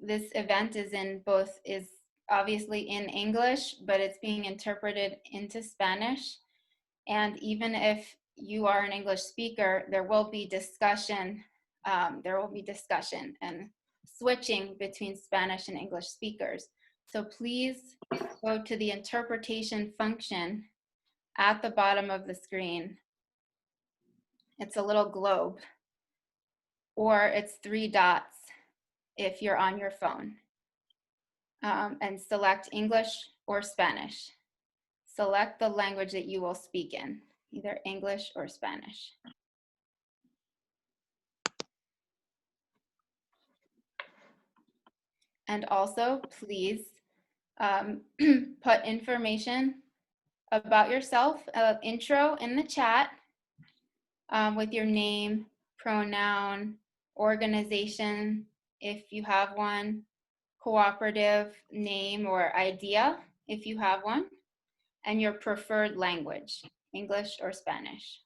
this event is obviously in English, but it's being interpreted into Spanish. And even if you are an English speaker, there will be discussion. And switching between Spanish and English speakers. So please go to the interpretation function at the bottom of the screen. It's a little globe, or it's 3 dots if you're on your phone. And select English or Spanish. Select the language that you will speak in, either English or Spanish. And also, please put information about yourself, intro in the chat with your name, pronoun, organization, if you have one, cooperative name or idea, if you have one, and your preferred language, English or Spanish.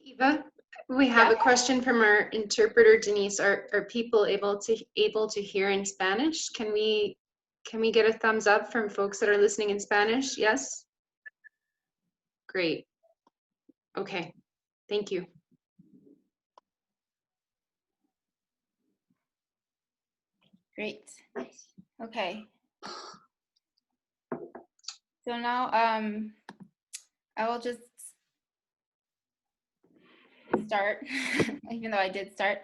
Eva, we have a question from our interpreter, Denise. Are people able to hear in Spanish? Can we get a thumbs up from folks that are listening in Spanish? Yes? Great. Okay, thank you. Great. Okay. So now I will just start, even though I did start,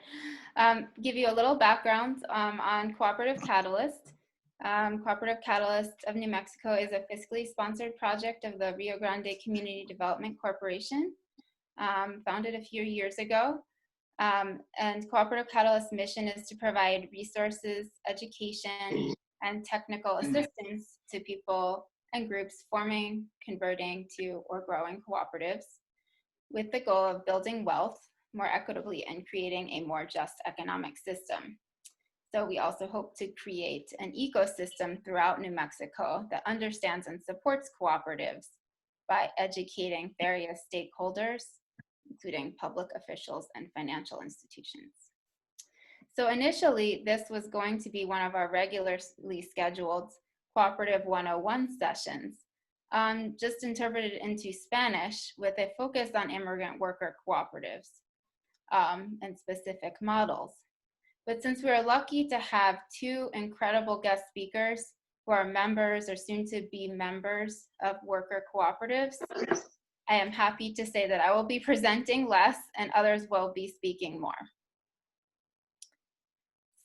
give you a little background on Cooperative Catalyst. Cooperative Catalyst of New Mexico is a fiscally sponsored project of the Rio Grande Community Development Corporation, founded a few years ago. And Cooperative Catalyst's mission is to provide resources, education, and technical assistance to people and groups forming, converting to, or growing cooperatives, with the goal of building wealth more equitably and creating a more just economic system. So we also hope to create an ecosystem throughout New Mexico that understands and supports cooperatives by educating various stakeholders, including public officials and financial institutions. So initially, this was going to be one of our regularly scheduled Cooperative 101 sessions, just interpreted into Spanish with a focus on immigrant worker cooperatives and specific models. But since we are lucky to have 2 incredible guest speakers who are members or soon to be members of worker cooperatives, I am happy to say that I will be presenting less and others will be speaking more.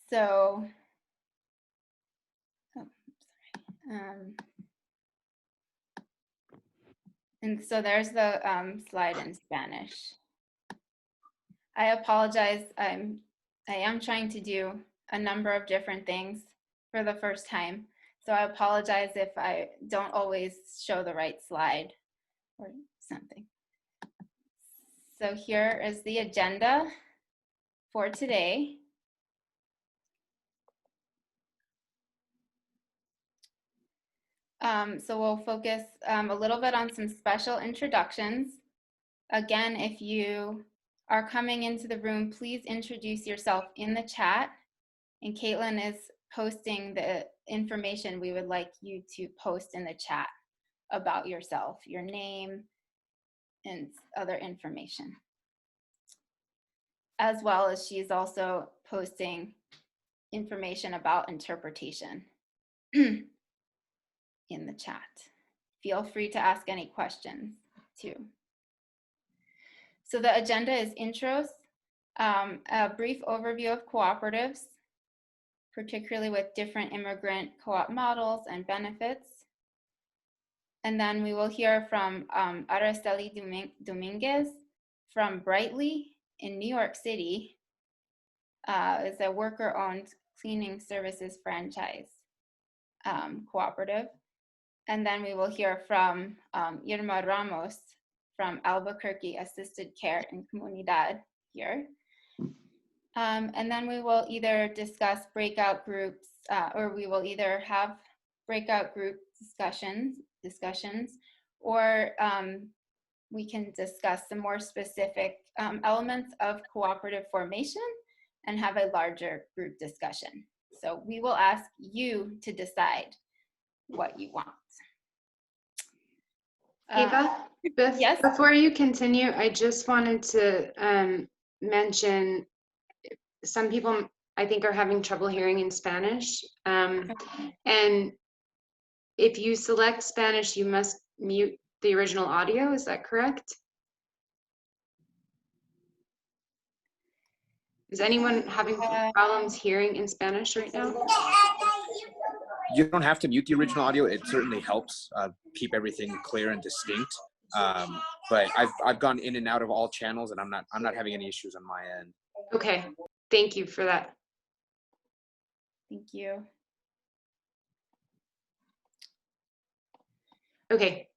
So, and so there's the slide in Spanish. I apologize, I am trying to do a number of different things for the first time. So I apologize if I don't always show the right slide or something. So here is the agenda for today. So we'll focus a little bit on some special introductions. Again, if you are coming into the room, please introduce yourself in the chat. And Caitlin is posting the information we would like you to post in the chat about yourself, your name, and other information. As well as she's also posting information about interpretation in the chat. Feel free to ask any questions too. So the agenda is intros, a brief overview of cooperatives, particularly with different immigrant co-op models and benefits. And then we will hear from Araceli Dominguez from Brightly in New York City. It's a worker-owned cleaning services franchise cooperative. And then we will hear from Irma Ramos from Albuquerque Assisted Care and Comunidad here. And then we will either discuss breakout groups or we will either have breakout group discussions, or we can discuss some more specific elements of cooperative formation and have a larger group discussion. So we will ask you to decide what you want. Ava, Yes. before you continue, I just wanted to mention some people I think are having trouble hearing in Spanish. And if you select Spanish, you must mute the original audio. Is that correct? Is anyone having problems hearing in Spanish right now? You don't have to mute the original audio. It certainly helps keep everything clear and distinct. But I've gone in and out of all channels, and I'm not having any issues on my end. Okay, thank you for that. Thank you. Okay.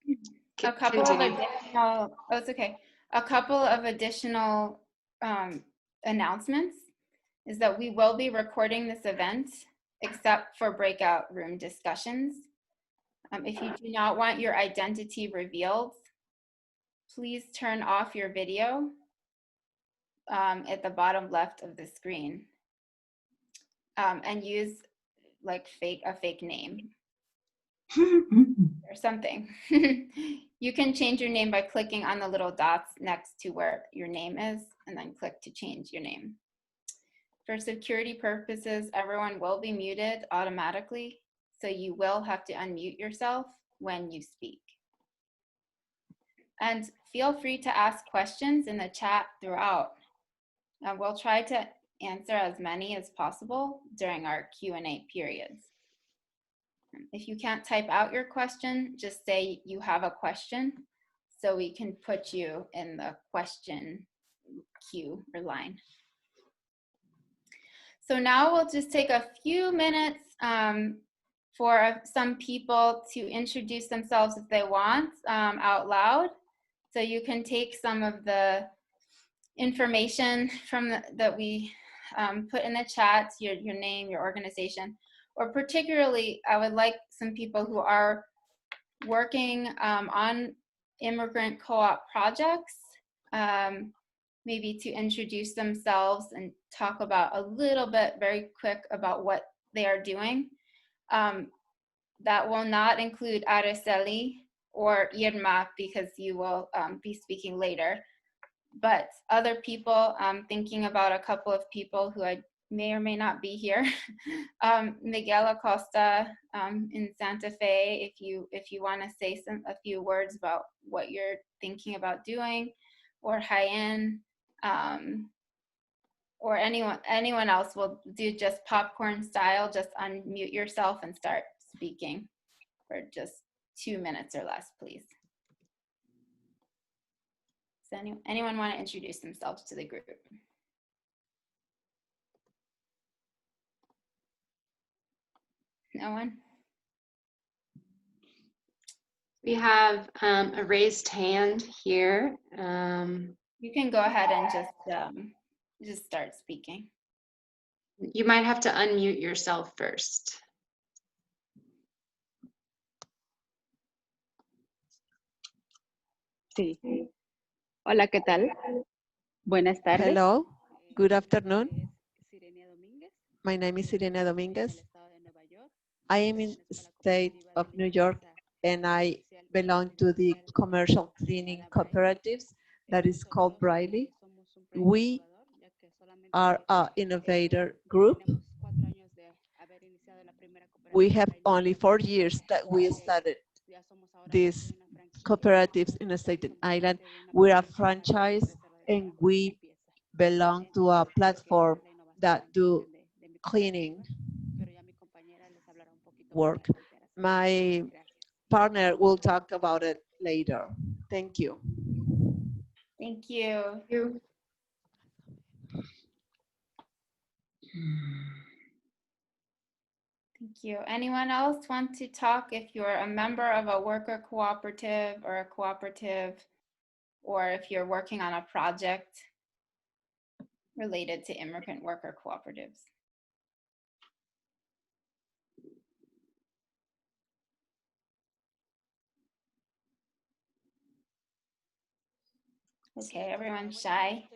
A couple Continue. of additional, oh, it's okay. A couple of additional announcements is that we will be recording this event except for breakout room discussions. If you do not want your identity revealed, please turn off your video at the bottom left of the screen and use like a fake name or something. You can change your name by clicking on the little dots next to where your name is and then click to change your name. For security purposes, everyone will be muted automatically, so you will have to unmute yourself when you speak. And feel free to ask questions in the chat throughout. We'll try to answer as many as possible during our Q&A periods. If you can't type out your question, just say you have a question so we can put you in the question queue or line. So now we'll just take a few minutes for some people to introduce themselves if they want out loud. So you can take some of the information from that we put in the chat, your name, your organization, or particularly I would like some people who are working on immigrant co-op projects, maybe to introduce themselves and talk about a little bit very quick about what they are doing. That will not include Araceli or Irma because you will be speaking later. But other people, thinking about a couple of people who I may or may not be here. Miguel Acosta in Santa Fe, if you want to say a few words about what you're thinking about doing, or Hyen, or anyone else will do just popcorn style, just unmute yourself and start speaking for just 2 minutes or less, please. Does anyone want to introduce themselves to the group? No one? We have a raised hand here. You can go ahead and just start speaking. You might have to unmute yourself first. Sí. Hola, ¿qué tal? Buenas tardes. Hello, good afternoon. My name is Irene Dominguez. I am in the state of New York and I belong to the commercial cleaning cooperatives that is called Briley. We are an innovator group. We have only 4 years that we started these cooperatives in the Staten Island. We're a franchise and we belong to a platform that do cleaning work. My partner will talk about it later. Thank you. Thank you. Thank you. Anyone else want to talk if you're a member of a worker cooperative or a cooperative, or if you're working on a project related to immigrant worker cooperatives? Okay, everyone's shy.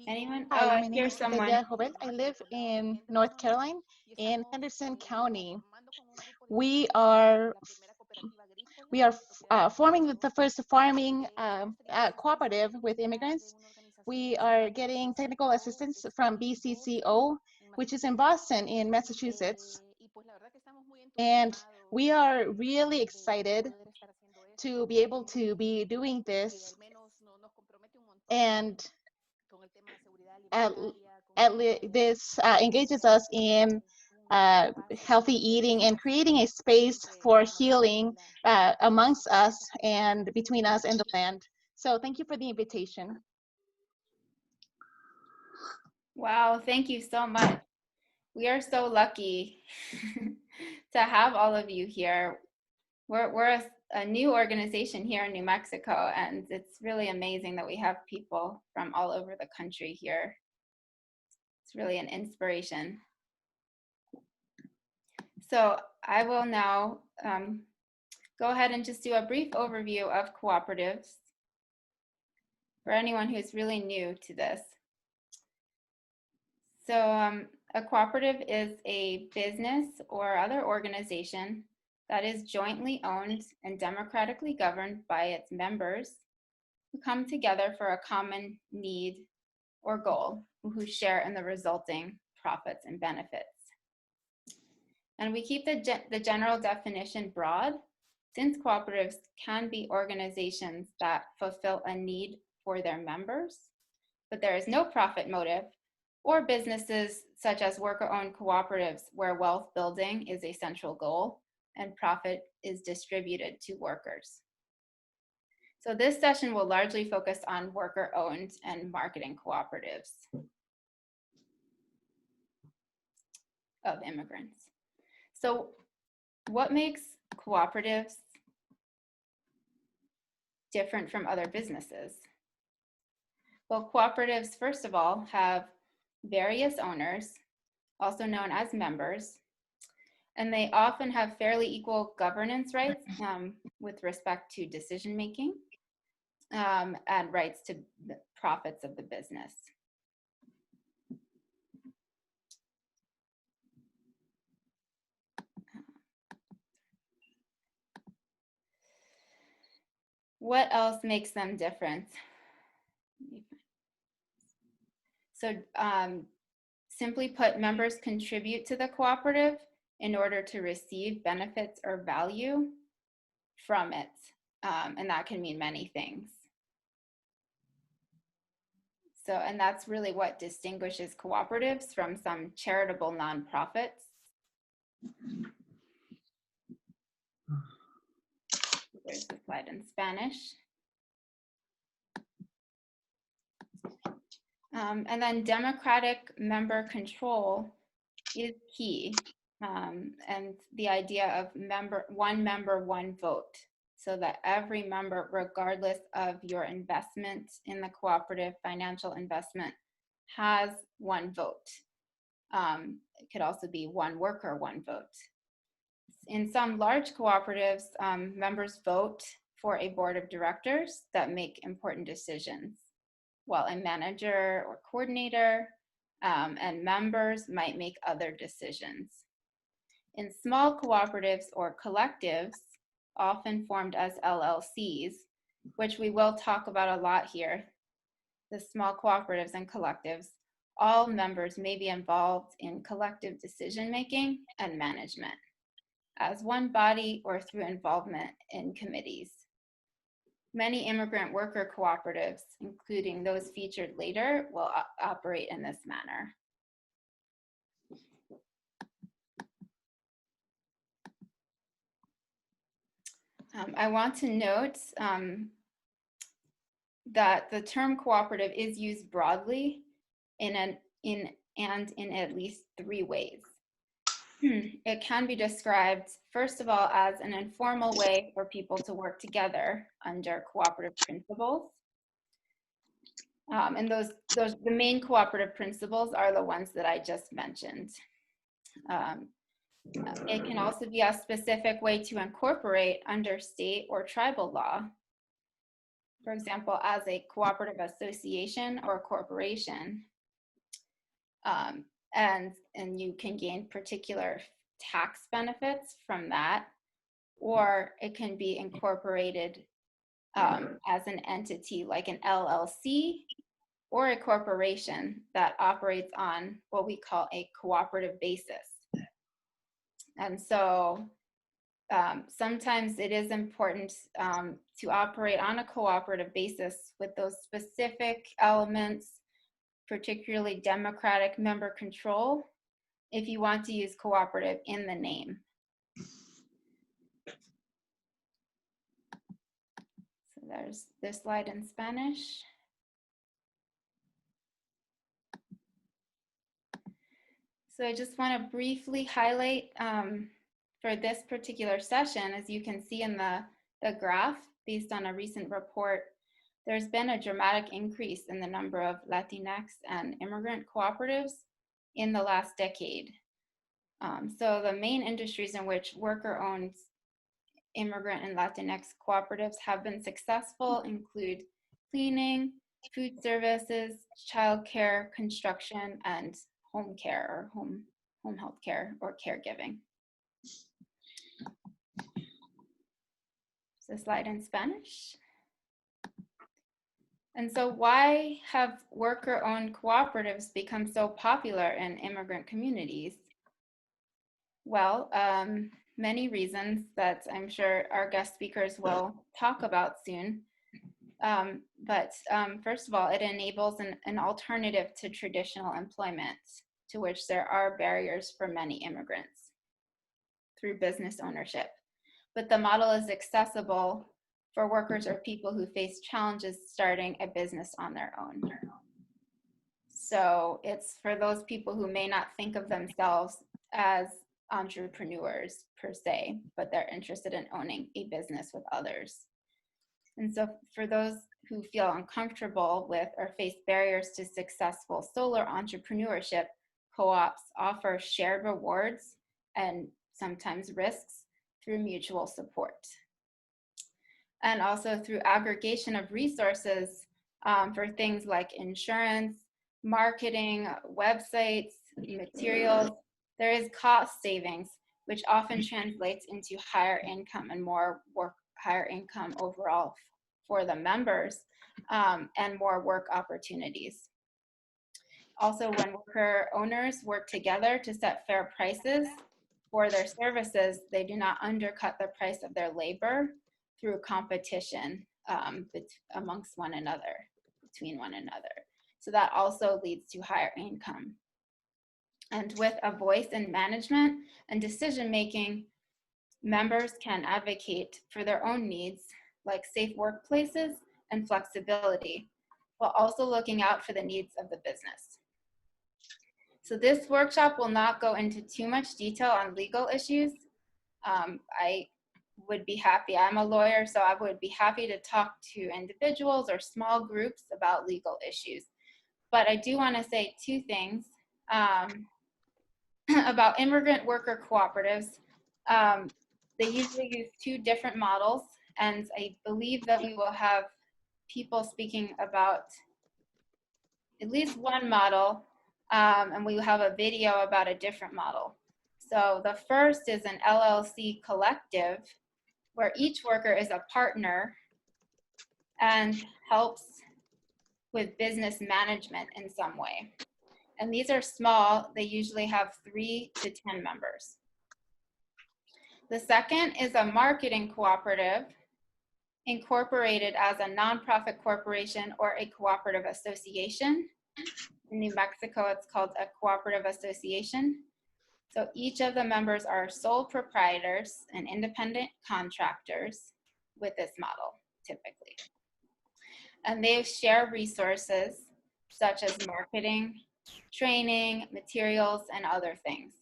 Anyone? Hi, Oh, I my name hear is someone. Delia Jovel. I live in North Carolina in Henderson County. We are forming the first farming cooperative with immigrants. We are getting technical assistance from BCCO, which is in Boston, in Massachusetts. And we are really excited to be able to be doing this. And this engages us in healthy eating and creating a space for healing amongst us and between us and the land. So thank you for the invitation. Wow, thank you so much. We are so lucky to have all of you here. We're a new organization here in New Mexico, and it's really amazing that we have people from all over the country here. It's really an inspiration. So I will now go ahead and just do a brief overview of cooperatives for anyone who's really new to this. So a cooperative is a business or other organization that is jointly owned and democratically governed by its members who come together for a common need or goal, who share in the resulting profits and benefits. And we keep the general definition broad, since cooperatives can be organizations that fulfill a need for their members, but there is no profit motive, or businesses such as worker-owned cooperatives where wealth building is a central goal and profit is distributed to workers. So this session will largely focus on worker-owned and marketing cooperatives of immigrants. So what makes cooperatives different from other businesses? Well, cooperatives, first of all, have various owners, also known as members, and they often have fairly equal governance rights with respect to decision making and rights to the profits of the business. What else makes them different? So simply put, members contribute to the cooperative in order to receive benefits or value from it. And that can mean many things. So, and that's really what distinguishes cooperatives from some charitable nonprofits. There's the slide in Spanish. And then democratic member control is key. And the idea of one member, one vote, so that every member, regardless of your investment in the cooperative financial investment, has one vote. It could also be one worker, one vote. In some large cooperatives, members vote for a board of directors that make important decisions, while a manager or coordinator and members might make other decisions. In small cooperatives or collectives, often formed as LLCs, which we will talk about a lot here, the small cooperatives and collectives, all members may be involved in collective decision-making and management as one body or through involvement in committees. Many immigrant worker cooperatives, including those featured later, will operate in this manner. I want to note that the term cooperative is used broadly in at least 3 ways. It can be described, first of all, as an informal way for people to work together under cooperative principles. And the main cooperative principles are the ones that I just mentioned. It can also be a specific way to incorporate under state or tribal law. for example, as a cooperative association or corporation. And you can gain particular tax benefits from that, or it can be incorporated as an entity like an LLC or a corporation that operates on what we call a cooperative basis. And so sometimes it is important to operate on a cooperative basis with those specific elements, particularly democratic member control, if you want to use cooperative in the name. So there's this slide in Spanish. So I just want to briefly highlight for this particular session, as you can see in the graph, based on a recent report, there's been a dramatic increase in the number of Latinx and immigrant cooperatives in the last decade. So the main industries in which worker-owned immigrant and Latinx cooperatives have been successful include cleaning, food services, childcare, construction, and home care or home health care or caregiving. So slide in Spanish. And so why have worker-owned cooperatives become so popular in immigrant communities? Well, many reasons that I'm sure our guest speakers will talk about soon. But first of all, it enables an alternative to traditional employment, to which there are barriers for many immigrants through business ownership. But the model is accessible for workers or people who face challenges starting a business on their own. So it's for those people who may not think of themselves as entrepreneurs per se, but they're interested in owning a business with others. And so for those who feel uncomfortable with or face barriers to successful solo entrepreneurship, co-ops offer shared rewards and sometimes risks through mutual support. And also through aggregation of resources for things like insurance, marketing, websites, materials, there is cost savings, which often translates into higher income and higher income overall for the members and more work opportunities. Also, when worker owners work together to set fair prices for their services, they do not undercut the price of their labor through competition amongst one another, between one another. So that also leads to higher income. And with a voice in management and decision-making, members can advocate for their own needs, like safe workplaces and flexibility, while also looking out for the needs of the business. So this workshop will not go into too much detail on legal issues. I would be happy, I'm a lawyer, so I would be happy to talk to individuals or small groups about legal issues. But I do want to say two things about immigrant worker cooperatives. They usually use two different models, and I believe that we will have people speaking about at least one model, and we will have a video about a different model. So the first is an LLC collective, where each worker is a partner and helps with business management in some way. And these are small, they usually have 3 to 10 members. The second is a marketing cooperative incorporated as a nonprofit corporation or a cooperative association. In New Mexico, it's called a cooperative association. So each of the members are sole proprietors and independent contractors with this model, typically. And they share resources such as marketing, training, materials, and other things.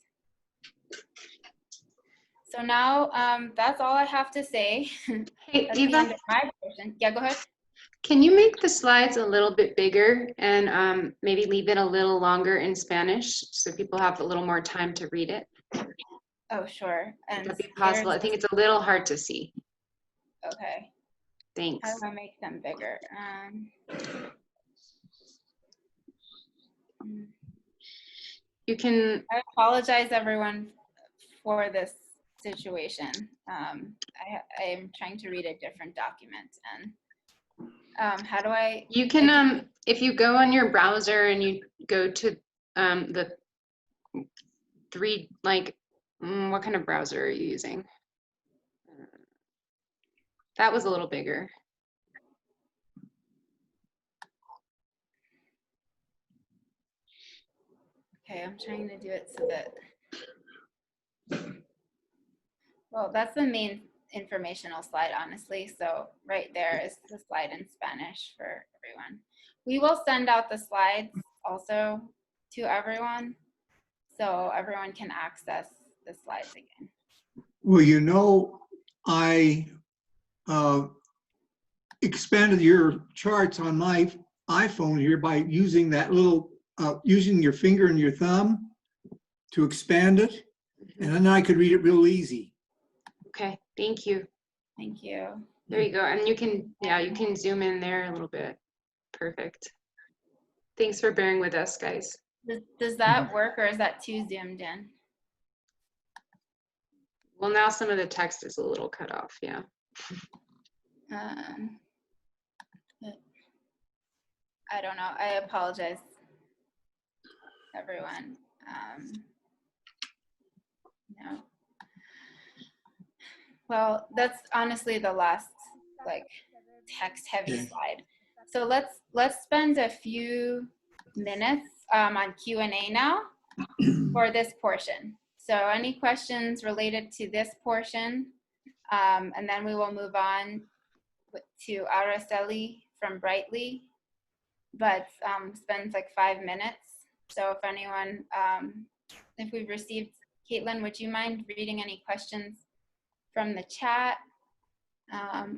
So now that's all I have to say. Hey, That's Eva, the end of my portion. Yeah, go ahead. can you make the slides a little bit bigger and maybe leave it a little longer in Spanish so people have a little more time to read it? Oh, sure. And Would that be possible? I think it's a little hard to see. okay. Thanks. How do I make them bigger? You can, I apologize, everyone, for this situation. I am trying to read a different document, and how do I? you can, if you go on your browser and you go to the three, like, what kind of browser are you using? That was a little bigger. Okay, I'm trying to do it so that. Well, that's the main informational slide, honestly. So right there is the slide in Spanish for everyone. We will send out the slides also to everyone, so everyone can access the slides again. Well, you know, I expanded your charts on my iPhone here by using that little, using your finger and your thumb to expand it. And then I could read it real easy. Okay, thank you. Thank you. There you go. And you can, yeah, you can zoom in there a little bit. Perfect. Thanks for bearing with us, guys. Does that work, or is that too zoomed in? Well, now some of the text is a little cut off, yeah. I don't know. I apologize, everyone. No. Well, that's honestly the last like text-heavy Okay. slide. So let's spend a few minutes on Q&A now for this portion. So any questions related to this portion, and then we will move on to Araceli from Brightly, but spends like 5 minutes. So if anyone, if we've received, Caitlin, would you mind reading any questions from the chat,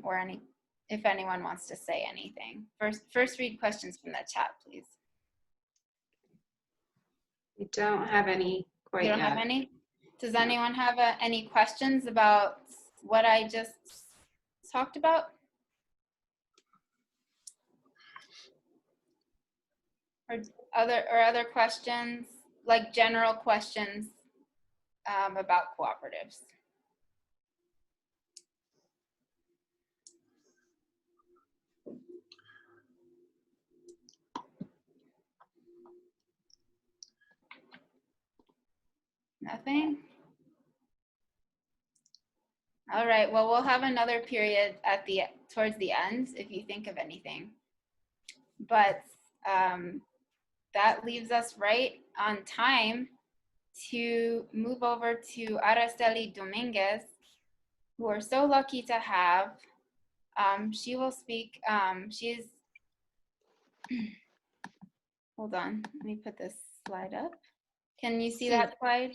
or if anyone wants to say anything? First read questions from the chat, please. We don't have any quite You don't yet. have any? Does anyone have any questions about what I just talked about? Or other questions, like general questions about cooperatives? Nothing? All right, well, we'll have another period at towards the end if you think of anything. But that leaves us right on time to move over to Araceli Dominguez, who we're so lucky to have. She will speak, she's, hold on, let me put this slide up. Can you see that slide?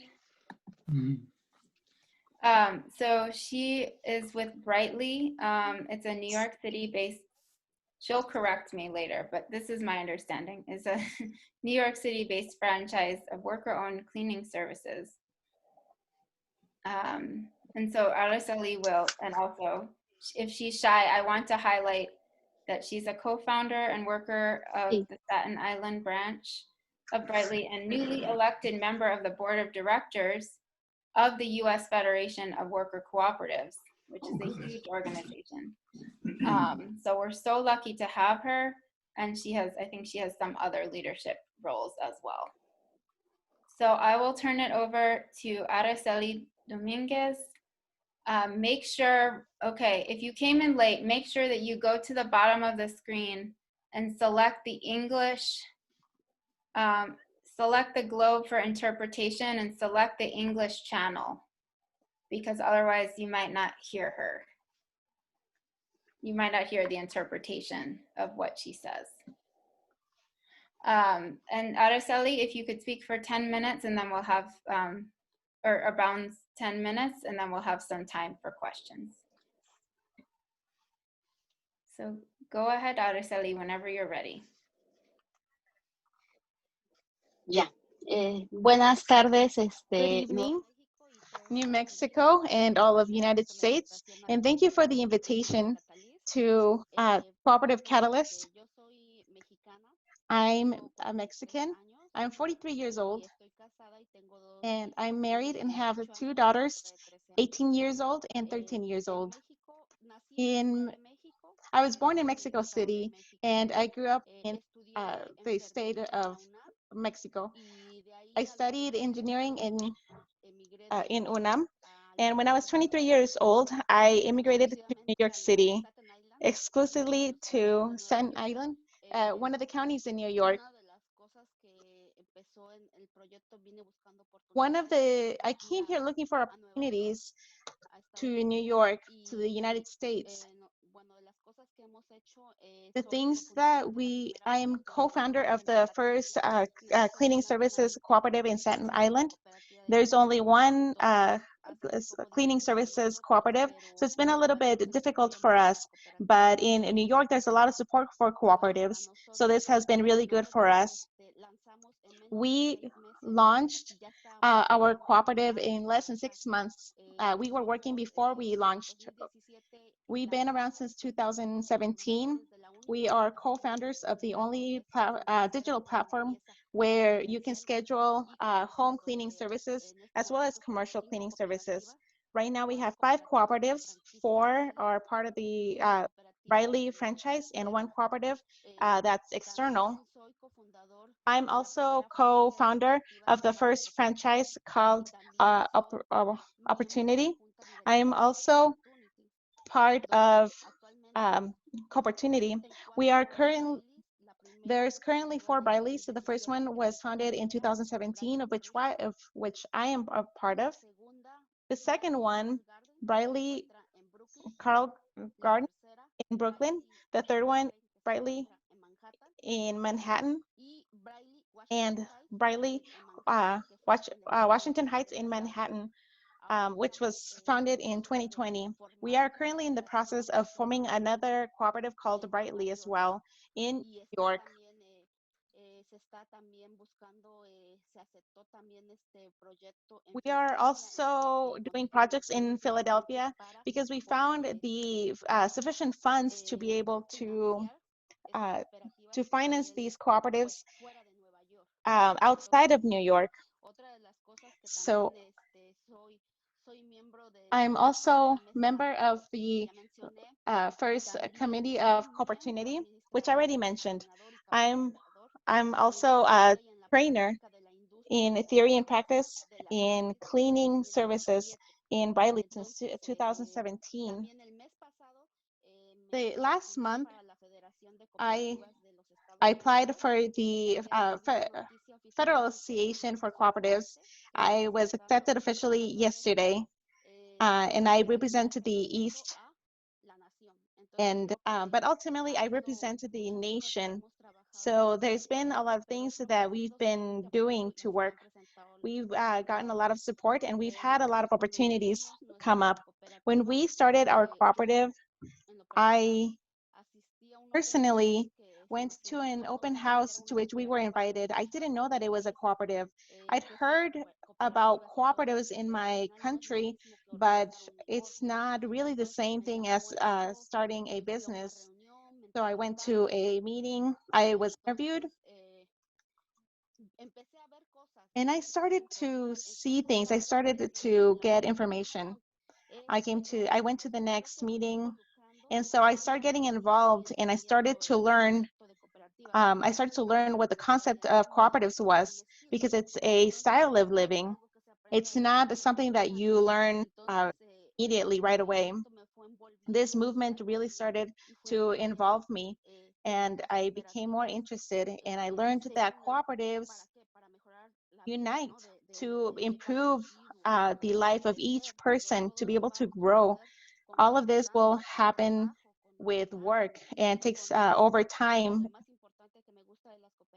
So she is with Brightly. It's a New York City based, she'll correct me later, but this is my understanding, is a New York City based franchise of worker owned cleaning services. And so Araceli will, and also if she's shy, I want to highlight that she's a co-founder and worker of the Staten Island branch of Brightly and newly elected member of the board of directors of the U.S. Federation of Worker Cooperatives, which is a huge organization. So we're so lucky to have her, and I think she has some other leadership roles as well. So I will turn it over to Araceli Dominguez. Make sure, okay, if you came in late, make sure that you go to the bottom of the screen and select the English, select the globe for interpretation and select the English channel, because otherwise you might not hear her. You might not hear the interpretation of what she says. And Araceli, if you could speak for 10 minutes and then we'll have, or around 10 minutes, and then we'll have some time for questions. So go ahead, Araceli, whenever you're ready. Ya. Buenas tardes. Good evening, New Mexico and all of United States. And thank you for the invitation to Cooperative Catalyst. I'm a Mexican. I'm 43 years old, and I'm married and have 2 daughters, 18 years old and 13 years old. I was born in Mexico City, and I grew up in the state of Mexico. I studied engineering in UNAM, and when I was 23 years old, I immigrated to New York City, exclusively to Staten Island, one of the counties in New York. I came here looking for opportunities to New York, to the United States. The things that I am co-founder of the first cleaning services cooperative in Staten Island. There's only one cleaning services cooperative, so it's been a little bit difficult for us. But in New York, there's a lot of support for cooperatives, so this has been really good for us. We launched our cooperative in less than 6 months. We were working before we launched. We've been around since 2017. We are co-founders of the only digital platform where you can schedule home cleaning services as well as commercial cleaning services. Right now we have 5 cooperatives. 4 are part of the Riley franchise and 1 cooperative that's external. I'm also co-founder of the first franchise called Opportunity. I'm also part of Opportunity. There's currently 4 Rileys. So the first one was founded in 2017, of which I am a part of. The second one, Riley Carl Garden in Brooklyn. The third one, Riley in Manhattan, and Riley Washington Heights in Manhattan, which was founded in 2020. We are currently in the process of forming another cooperative called Brightly as well in New York. We are also doing projects in Philadelphia because we found the sufficient funds to be able to finance these cooperatives outside of New York. So I'm also member of the first committee of Opportunity, which I already mentioned. I'm also a trainer in theory and practice in cleaning services in Riley since 2017. The last month, I applied for the Federal Association for Cooperatives. I was accepted officially yesterday, and I represented the East. But ultimately, I represented the nation. So there's been a lot of things that we've been doing to work. We've gotten a lot of support, and we've had a lot of opportunities come up. When we started our cooperative, I personally went to an open house to which we were invited. I didn't know that it was a cooperative. I'd heard about cooperatives in my country, but it's not really the same thing as starting a business. So I went to a meeting, I was interviewed, and I started to see things. I started to get information. I went to the next meeting, and so I started getting involved, and I started to learn what the concept of cooperatives was, because it's a style of living. It's not something that you learn immediately right away. This movement really started to involve me, and I became more interested, and I learned that cooperatives unite to improve the life of each person, to be able to grow. All of this will happen with work and takes over time.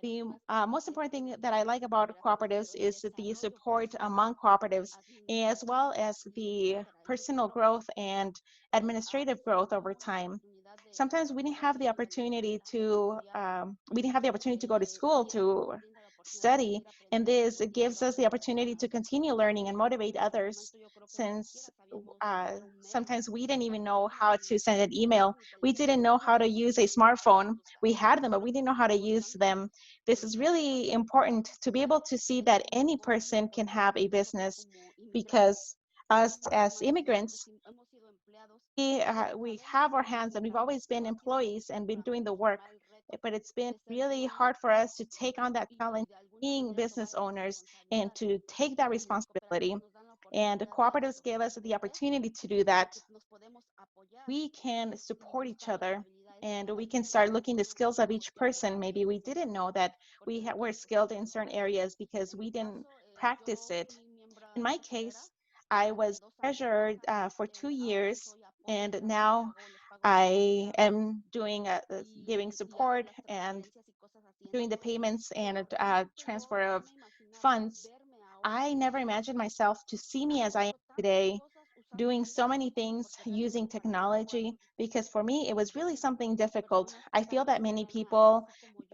The most important thing that I like about cooperatives is the support among cooperatives, as well as the personal growth and administrative growth over time. Sometimes we didn't have the opportunity to go to school to study. And this gives us the opportunity to continue learning and motivate others, since sometimes we didn't even know how to send an email. We didn't know how to use a smartphone. We had them, but we didn't know how to use them. This is really important to be able to see that any person can have a business, because us as immigrants, we have our hands and we've always been employees and been doing the work, but it's been really hard for us to take on that challenge being business owners and to take that responsibility. And the cooperatives give us the opportunity to do that. We can support each other and we can start looking the skills of each person. Maybe we didn't know that we were skilled in certain areas because we didn't practice it. In my case, I was treasurer for 2 years, and now I am doing giving support and doing the payments and transfer of funds. I never imagined myself to see me as I am today, doing so many things using technology, because for me, it was really something difficult. I feel that many people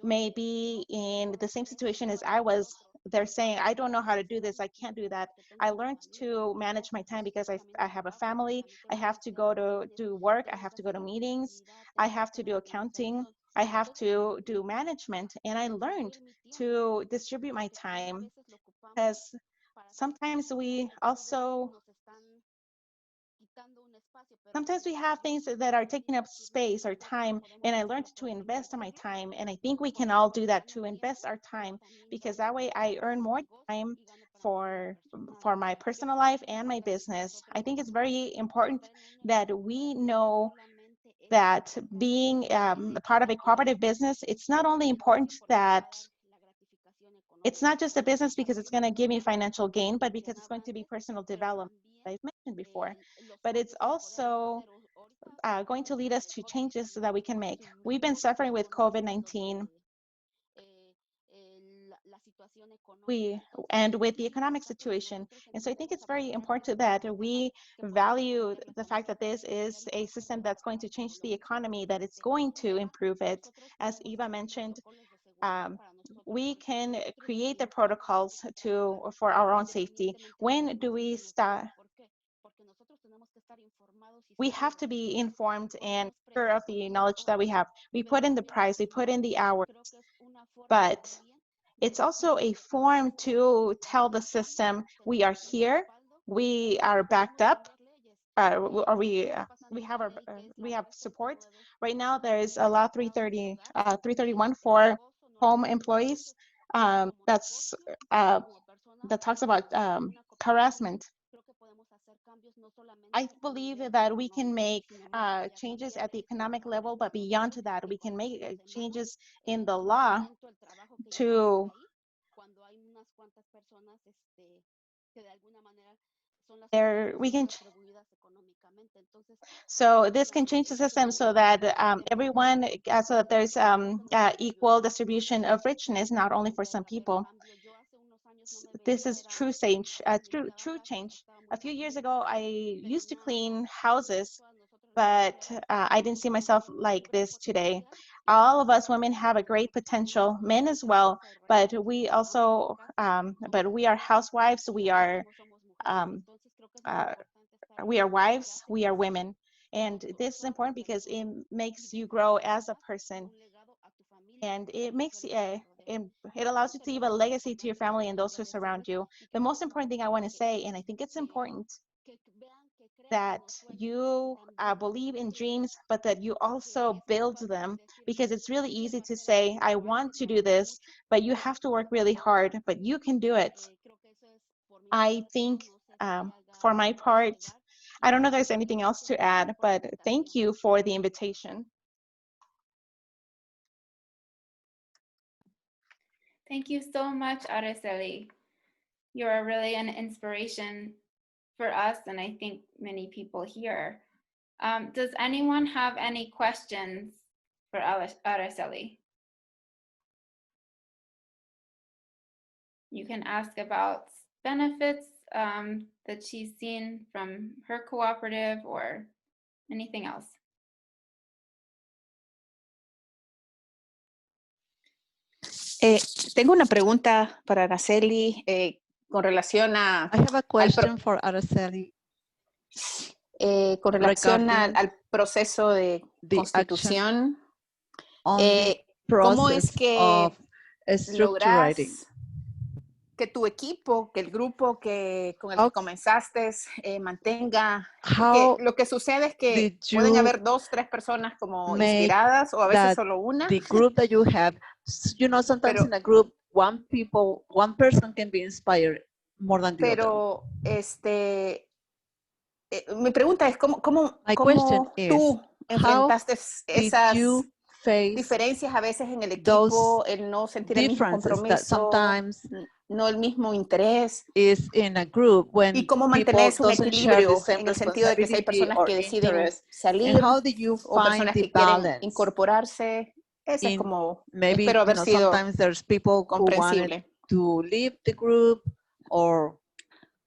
may be in the same situation as I was. They're saying, I don't know how to do this. I can't do that. I learned to manage my time because I have a family. I have to go to do work. I have to go to meetings. I have to do accounting. I have to do management. And I learned to distribute my time, because sometimes we also sometimes we have things that are taking up space or time, and I learned to invest in my time. And I think we can all do that, to invest our time, because that way I earn more time for my personal life and my business. I think it's very important that we know that being a part of a cooperative business, it's not only important that it's not just a business because it's going to give me financial gain, but because it's going to be personal development, I've mentioned before. But it's also going to lead us to changes that we can make. We've been suffering with COVID-19 and with the economic situation. And so I think it's very important that we value the fact that this is a system that's going to change the economy, that it's going to improve it. As Eva mentioned, we can create the protocols for our own safety. When do we start? We have to be informed and sure of the knowledge that we have. We put in the price, we put in the hours, but it's also a form to tell the system we are here, we are backed up, or we have support. Right now, there is a law 331 for home employees. That's that talks about harassment. I believe that we can make changes at the economic level, but beyond that, we can make changes in the law to we can. So this can change the system so that everyone, so that there's equal distribution of richness, not only for some people. This is true change. True change. A few years ago, I used to clean houses, but I didn't see myself like this today. All of us women have a great potential, men as well, but we also, but we are housewives, we are wives, we are women. And this is important because it makes you grow as a person. And it makes it allows you to leave a legacy to your family and those who surround you. The most important thing I want to say, and I think it's important, that you believe in dreams, but that you also build them, because it's really easy to say, I want to do this, but you have to work really hard, but you can do it. I think for my part, I don't know if there's anything else to add, but thank you for the invitation. Thank you so much, Araceli. You're really an inspiration for us, and I think many people here. Does anyone have any questions for Araceli? You can ask about benefits that she's seen from her cooperative or anything else. Tengo una pregunta para Araceli con relación a, I have a question for Araceli con relación regarding al proceso de the action constitución. on the ¿Cómo es process que of structuring. logras que tu equipo, que el grupo con el How- que comenzaste mantenga? How Porque lo que sucede es que did pueden you haber 2, 3 personas como make inspiradas o a veces that solo una, the group that you have, sometimes Pero- in a group, one person can be inspired more than the other. pero mi pregunta es cómo My question is, tú enfrentaste did esas you face diferencias a veces en el those equipo, el no sentir el mismo differences that compromiso, sometimes no el mismo interés, is in a group when y cómo people mantenés un doesn't share the equilibrio same en el sentido de que si hay responsibility personas or que deciden interest? And salir how do you o find personas the que quieren balance? incorporarse. Ese es In como, maybe, espero haber sido sometimes there's people who wanted comprensible. to leave the group or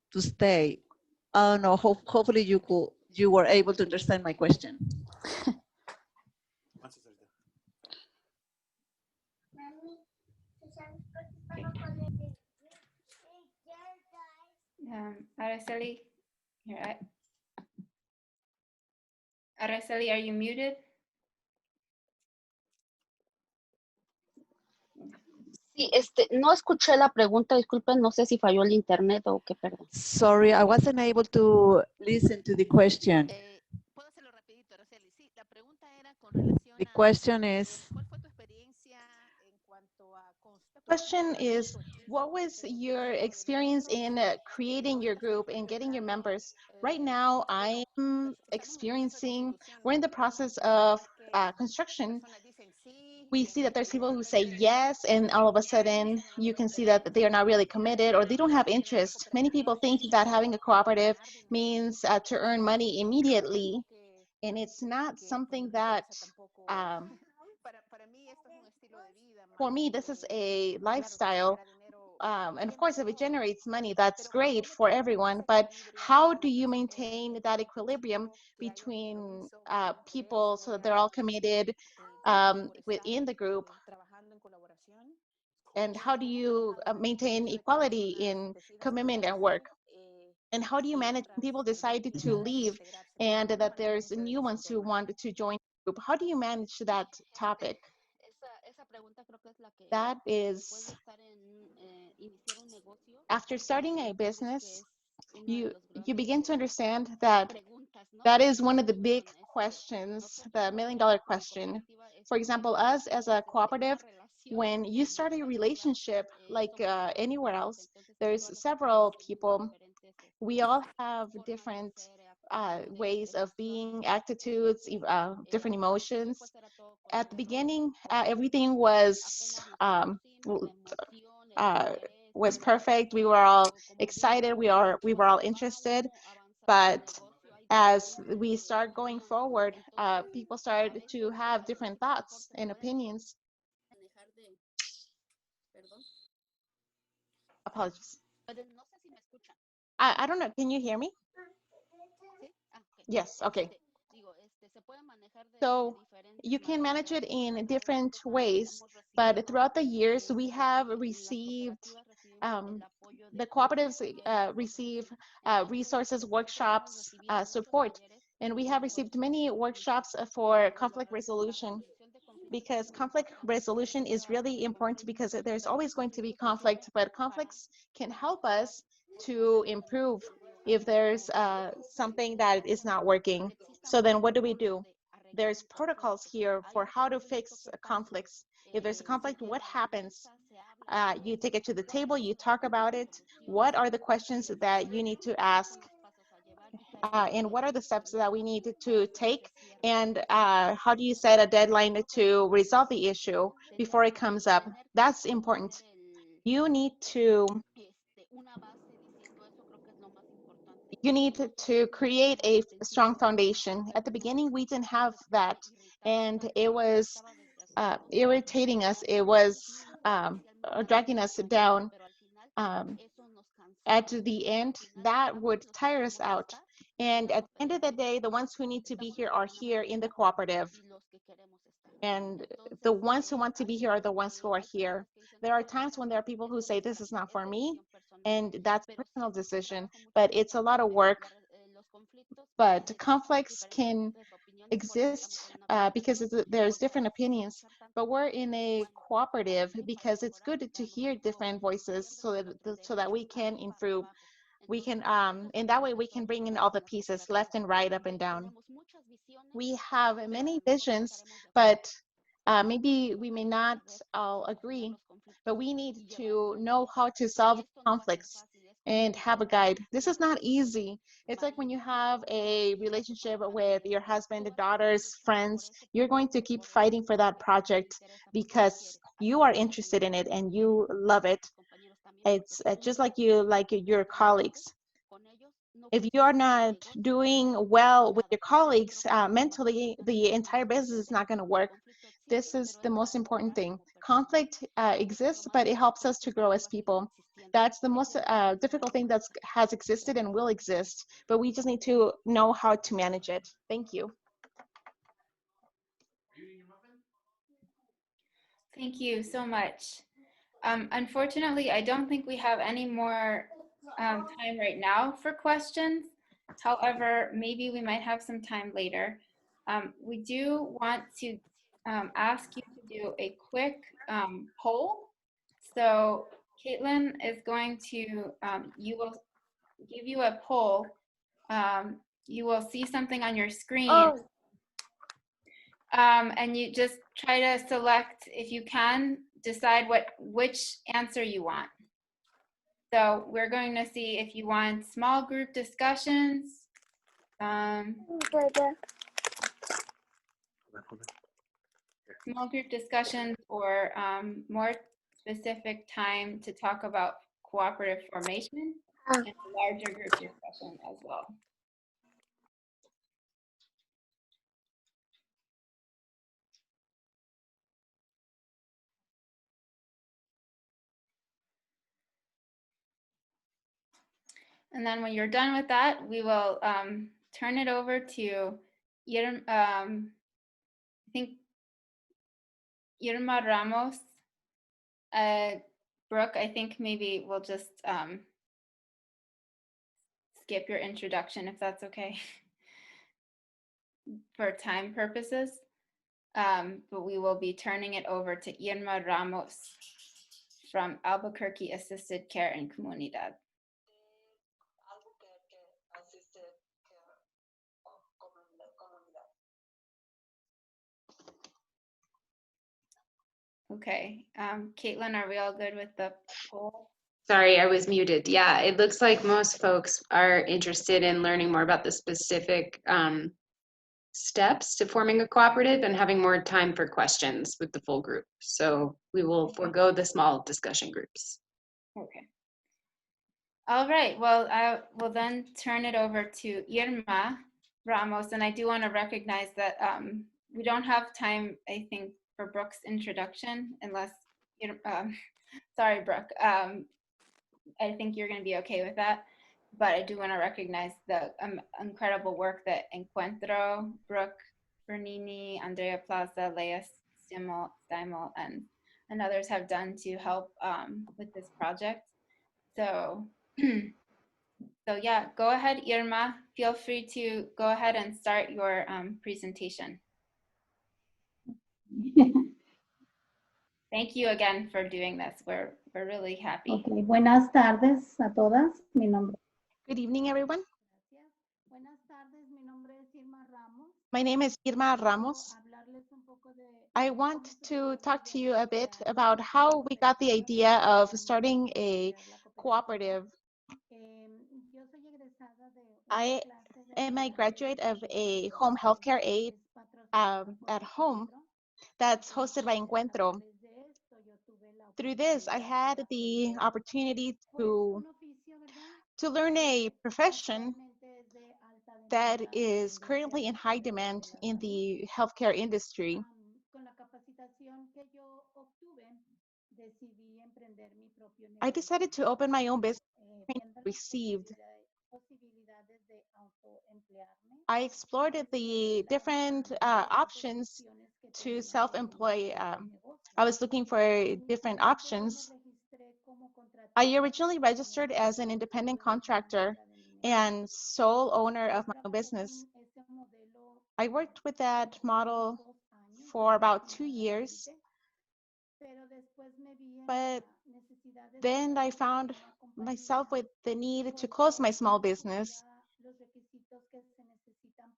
to stay. I don't know. Hopefully you were able to understand my question. Araceli, Araceli, are you muted? Sí, no escuché la pregunta, disculpen, no sé si falló el internet o qué, perdón. Sorry, I wasn't able to listen to the question. Puedo hacerlo rapidito, Araceli. Sí, la pregunta era con relación The question is, ¿cuál fue tu experiencia en cuanto a The question is, what was your experience in creating your group and getting your members? Right now, I'm experiencing, we're in the process of construction. We see that there's people who say yes, and all of a sudden you can see that they are not really committed or they don't have interest. Many people think that having a cooperative means to earn money immediately, and it's not something that, for me, this is a lifestyle. And of course, if it generates money, that's great for everyone. But how do you maintain that equilibrium between people so that they're all committed within the group? And how do you maintain equality in commitment and work? And how do you manage when people decide to leave and that there's new ones who want to join the group? How do you manage that topic? That is, after starting a business, you begin to understand that that is one of the big questions, the $1 million question. For example, us as a cooperative, when you start a relationship like anywhere else, there's several people. We all have different ways of being, attitudes, different emotions. At the beginning, everything was perfect. We were all excited. We were all interested. But as we start going forward, people started to have different thoughts and opinions. Apologies. I don't know. Can you hear me? Yes. Okay. So you can manage it in different ways, but throughout the years, we have received, the cooperatives receive resources, workshops, support, and we have received many workshops for conflict resolution, because conflict resolution is really important because there's always going to be conflict, but conflicts can help us to improve if there's something that is not working. So then what do? There's protocols here for how to fix conflicts. If there's a conflict, what happens? You take it to the table, you talk about it. What are the questions that you need to ask? And what are the steps that we need to take? And how do you set a deadline to resolve the issue before it comes up? That's important. You need to create a strong foundation. At the beginning, we didn't have that, and it was irritating us. It was dragging us down. At the end, that would tire us out. And at the end of the day, the ones who need to be here are here in the cooperative. And the ones who want to be here are the ones who are here. There are times when there are people who say this is not for me, and that's a personal decision, but it's a lot of work. But conflicts can exist because there's different opinions, but we're in a cooperative because it's good to hear different voices so that we can improve. We can, in that way, we can bring in all the pieces, left and right, up and down. We have many visions, but maybe we may not all agree, but we need to know how to solve conflicts and have a guide. This is not easy. It's like when you have a relationship with your husband, daughters, friends, you're going to keep fighting for that project because you are interested in it and you love it. It's just like you like your colleagues. If you're not doing well with your colleagues mentally, the entire business is not going to work. This is the most important thing. Conflict exists, but it helps us to grow as people. That's the most difficult thing that has existed and will exist, but we just need to know how to manage it. Thank you. Thank you so much. Unfortunately, I don't think we have any more time right now for questions. However, maybe we might have some time later. We do want to ask you to do a quick poll. So Caitlin is going to, you will give you a poll. You will see something on your screen. And you just try to select, if you can, decide which answer you want. So we're going to see if you want small group discussions, small group discussions, or more specific time to talk about cooperative formation, and a larger group discussion as well. And then when you're done with that, we will turn it over to I think Irma Ramos. Brooke, I think maybe we'll just skip your introduction if that's okay for time purposes. But we will be turning it over to Irma Ramos from Albuquerque Assisted Care and Comunidad. Okay, Caitlin, are we all good with the poll? Sorry, I was muted. Yeah, it looks like most folks are interested in learning more about the specific steps to forming a cooperative and having more time for questions with the full group. So we will forego the small discussion groups. Okay. All right, well, I will then turn it over to Irma Ramos, and I do want to recognize that we don't have time, I think, for Brooke's introduction, unless, sorry, Brooke, I think you're going to be okay with that, but I do want to recognize the incredible work that Encuentro, Brooke, Bernini, Andrea Plaza, Leia Stimel, and others have done to help with this project. So, so yeah, go ahead, Irma. Feel free to go ahead and start your presentation. Thank you again for doing this. We're really happy. Okay, buenas tardes a todas. Mi nombre. Good evening, everyone. Buenas tardes. Mi nombre es Irma Ramos. My name is Irma Ramos. I want to talk to you a bit about how we got the idea of starting a cooperative. I am a graduate of a home healthcare aid at home that's hosted by Encuentro. Through this, I had the opportunity to learn a profession that is currently in high demand in the healthcare industry. I decided to open my own business. Received. I explored the different options to self-employ. I was looking for different options. I originally registered as an independent contractor and sole owner of my own business. I worked with that model for about 2 years, but then I found myself with the need to close my small business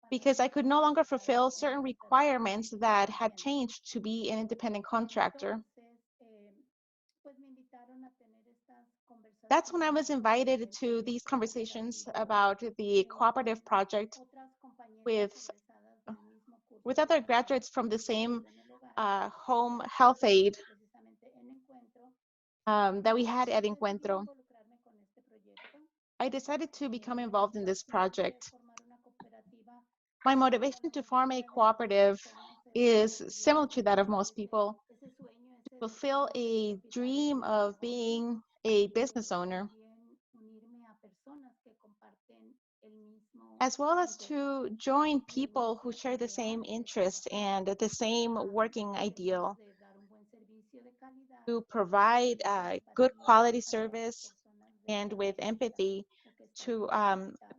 because I could no longer fulfill certain requirements that had changed to be an independent contractor. That's when I was invited to these conversations about the cooperative project with other graduates from the same home health aid that we had at Encuentro. I decided to become involved in this project. My motivation to form a cooperative is similar to that of most people, to fulfill a dream of being a business owner, as well as to join people who share the same interest and the same working ideal, to provide good quality service and with empathy to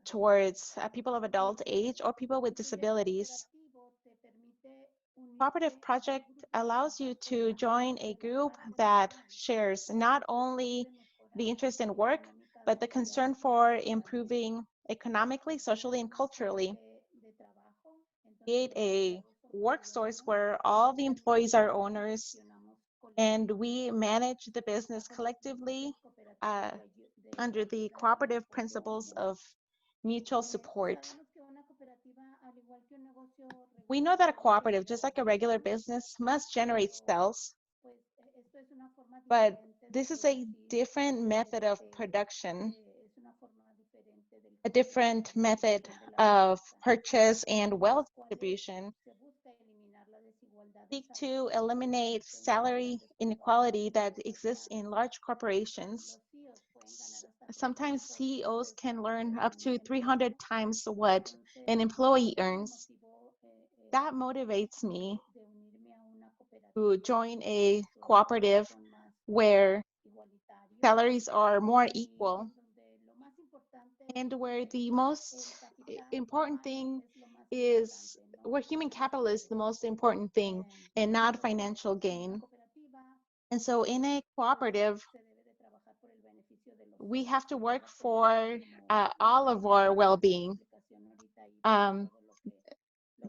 towards people of adult age or people with disabilities. Cooperative project allows you to join a group that shares not only the interest in work, but the concern for improving economically, socially, and culturally. Create a work source where all the employees are owners and we manage the business collectively under the cooperative principles of mutual support. We know that a cooperative, just like a regular business, must generate sales, but this is a different method of production, a different method of purchase and wealth distribution. Seek to eliminate salary inequality that exists in large corporations. Sometimes CEOs can earn up to 300 times what an employee earns. That motivates me to join a cooperative where salaries are more equal and where the most important thing is, where human capital is the most important thing and not financial gain. And so in a cooperative, we have to work for all of our well-being.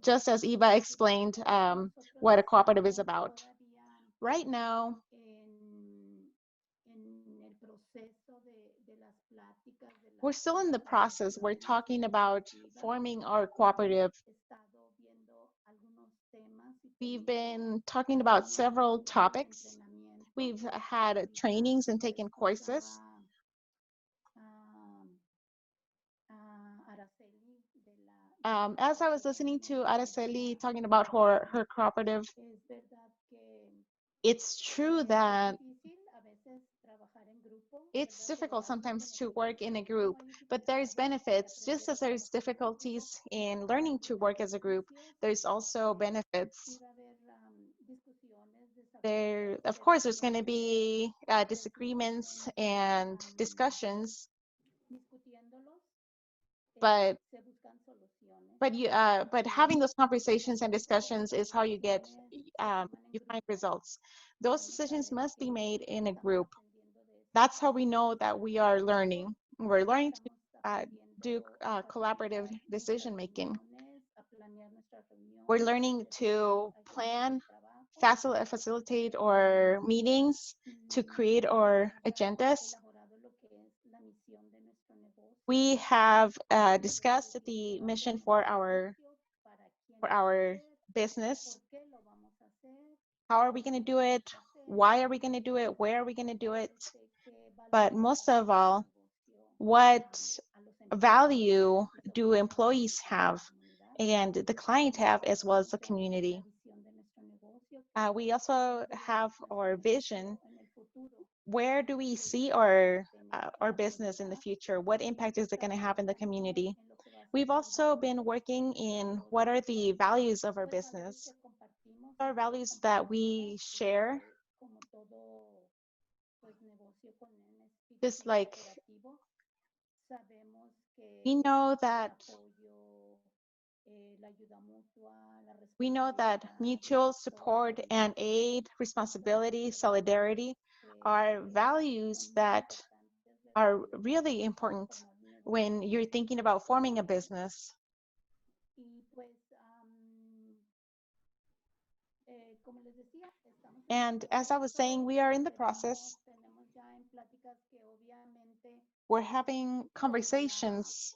Just as Eva explained what a cooperative is about. Right now, we're still in the process. We're talking about forming our cooperative. We've been talking about several topics. We've had trainings and taken courses. As I was listening to Araceli talking about her cooperative, it's true that it's difficult sometimes to work in a group, but there's benefits. Just as there's difficulties in learning to work as a group, there's also benefits. Of course, there's going to be disagreements and discussions, but having those conversations and discussions is how you get you find results. Those decisions must be made in a group. That's how we know that we are learning. We're learning to do collaborative decision making. We're learning to plan, facilitate our meetings, to create our agendas. We have discussed the mission for our business. How are we going to do it? Why are we going to do it? Where are we going to do it? But most of all, what value do employees have and the client have, as well as the community? We also have our vision. Where do we see our business in the future? What impact is it going to have in the community? We've also been working in what are the values of our business. Our values that we share, just like we know that mutual support and aid, responsibility, solidarity are values that are really important when you're thinking about forming a business. And as I was saying, we are in the process. We're having conversations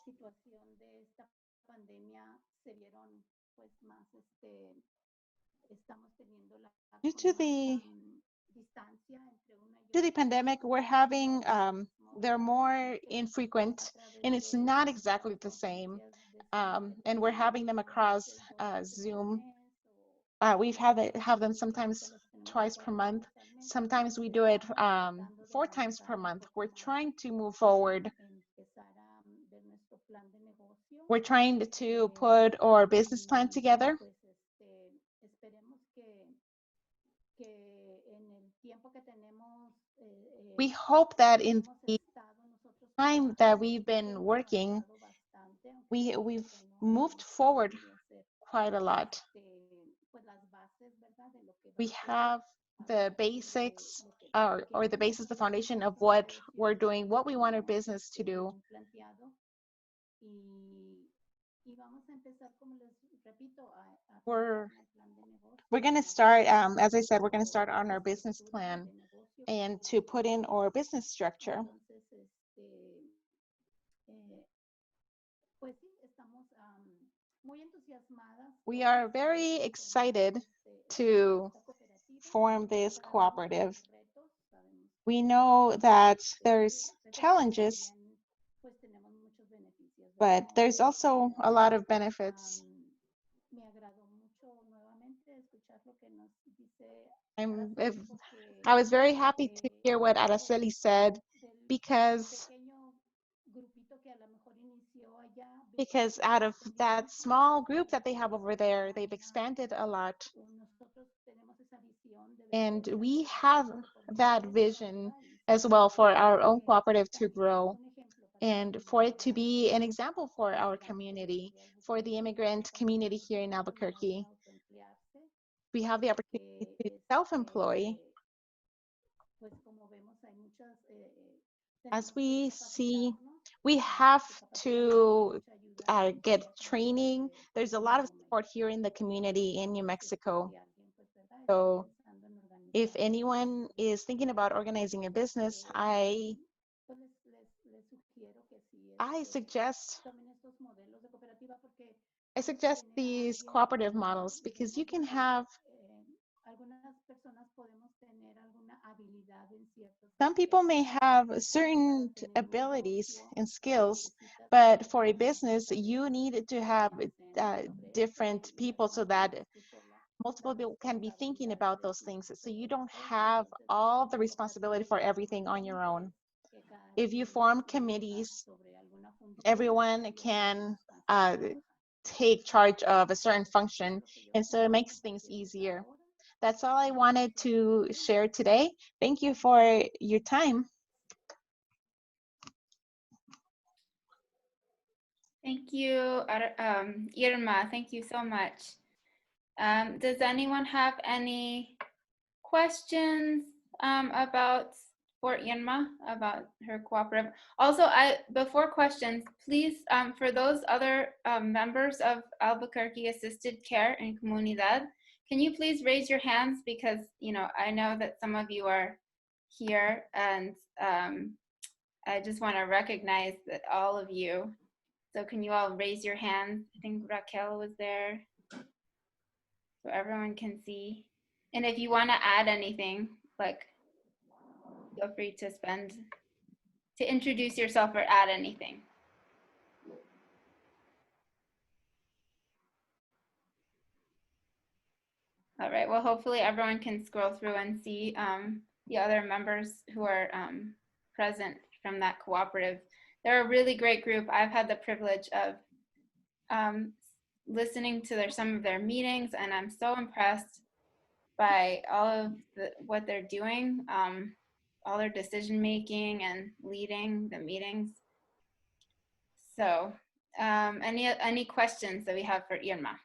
due to the pandemic. We're having, they're more infrequent, and it's not exactly the same. And we're having them across Zoom. We've have them sometimes twice per month. Sometimes we do it 4 times per month. We're trying to move forward. We're trying to put our business plan together. We hope that in the time that we've been working, we've moved forward quite a lot. We have the basics, or the basis, the foundation of what we're doing, what we want our business to do. We're going to start, as I said, we're going to start on our business plan and to put in our business structure. We are very excited to form this cooperative. We know that there's challenges, but there's also a lot of benefits. I was very happy to hear what Araceli said, because out of that small group that they have over there, they've expanded a lot. And we have that vision as well for our own cooperative to grow, and for it to be an example for our community, for the immigrant community here in Albuquerque. We have the opportunity to self-employ. As we see, we have to get training. There's a lot of support here in the community in New Mexico. So if anyone is thinking about organizing a business, I suggest these cooperative models, because you can have, some people may have certain abilities and skills, but for a business, you need to have different people so that multiple people can be thinking about those things. So you don't have all the responsibility for everything on your own. If you form committees, everyone can take charge of a certain function, and so it makes things easier. That's all I wanted to share today. Thank you for your time. Thank you, Irma. Thank you so much. Does anyone have any questions for Irma about her cooperative? Also, before questions, please, for those other members of Albuquerque Assisted Care and Comunidad, can you please raise your hands, because I know that some of you are here, and I just want to recognize that all of you. So can you all raise your hands? I think Raquel was there, so everyone can see. And if you want to add anything, like, feel free to introduce yourself or add anything. All right, well, hopefully everyone can scroll through and see the other members who are present from that cooperative. They're a really great group. I've had the privilege of listening to some of their meetings, and I'm so impressed by all of what they're doing, all their decision making and leading the meetings. So any questions that we have for Irma?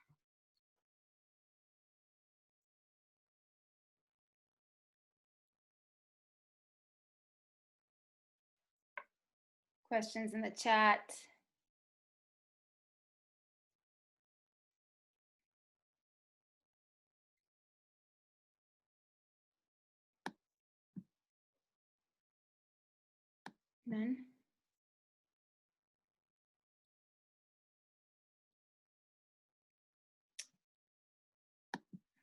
Questions in the chat? None?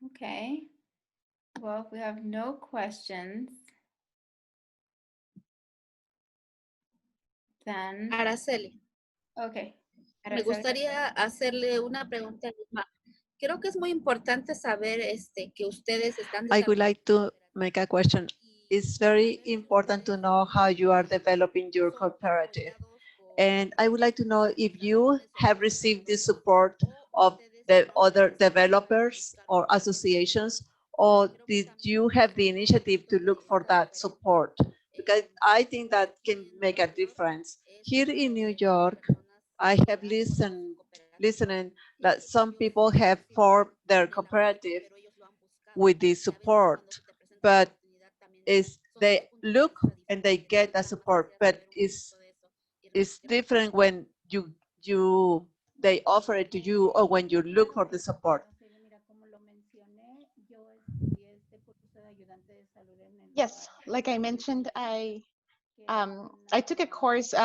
Okay. Well, if we have no questions, then Araceli, okay. me Araceli. gustaría hacerle una pregunta a Irma. Creo que es muy importante saber que ustedes están I would like to make a question. It's very important to know how you are developing your cooperative. And I would like to know if you have received the support of the other developers or associations, or did you have the initiative to look for that support? Because I think that can make a difference. Here in New York, I have listening that some people have formed their cooperative with the support, but is they look and they get the support, but it's different when they offer it to you or when you look for the support. Yes, like I mentioned, I took a course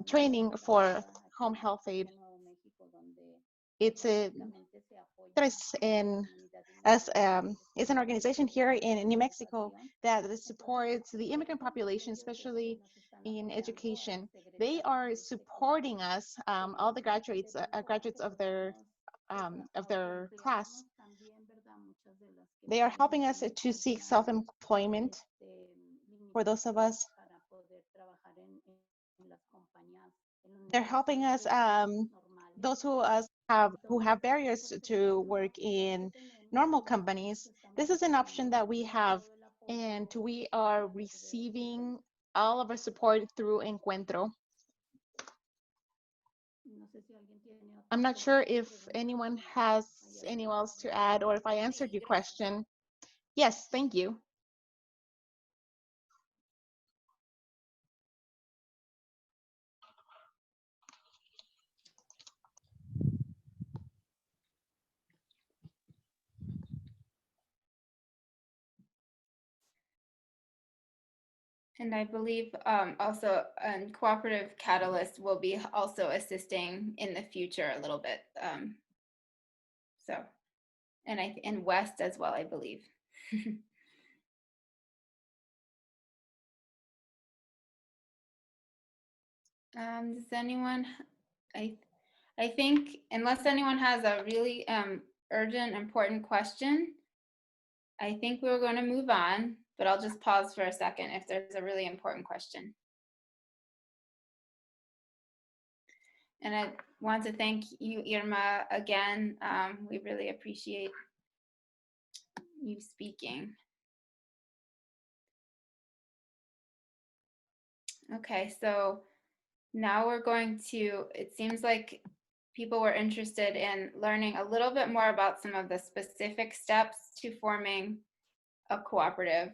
training for home health aid. It's it's an organization here in New Mexico that supports the immigrant population, especially in education. They are supporting us, all the graduates of their class. They are helping us to seek self-employment for those of us. They're helping us, those who have barriers to work in normal companies. This is an option that we have, and we are receiving all of our support through Encuentro. I'm not sure if anyone has anything else to add or if I answered your question. Yes, thank you. And I believe also Cooperative Catalyst will be also assisting in the future a little bit. So, and in West as well, I believe. Does anyone, I think unless anyone has a really urgent, important question, I think we're going to move on, but I'll just pause for a second if there's a really important question. And I want to thank you, Irma, again. We really appreciate you speaking. Okay, so now we're going to, it seems like people were interested in learning a little bit more about some of the specific steps to forming a cooperative.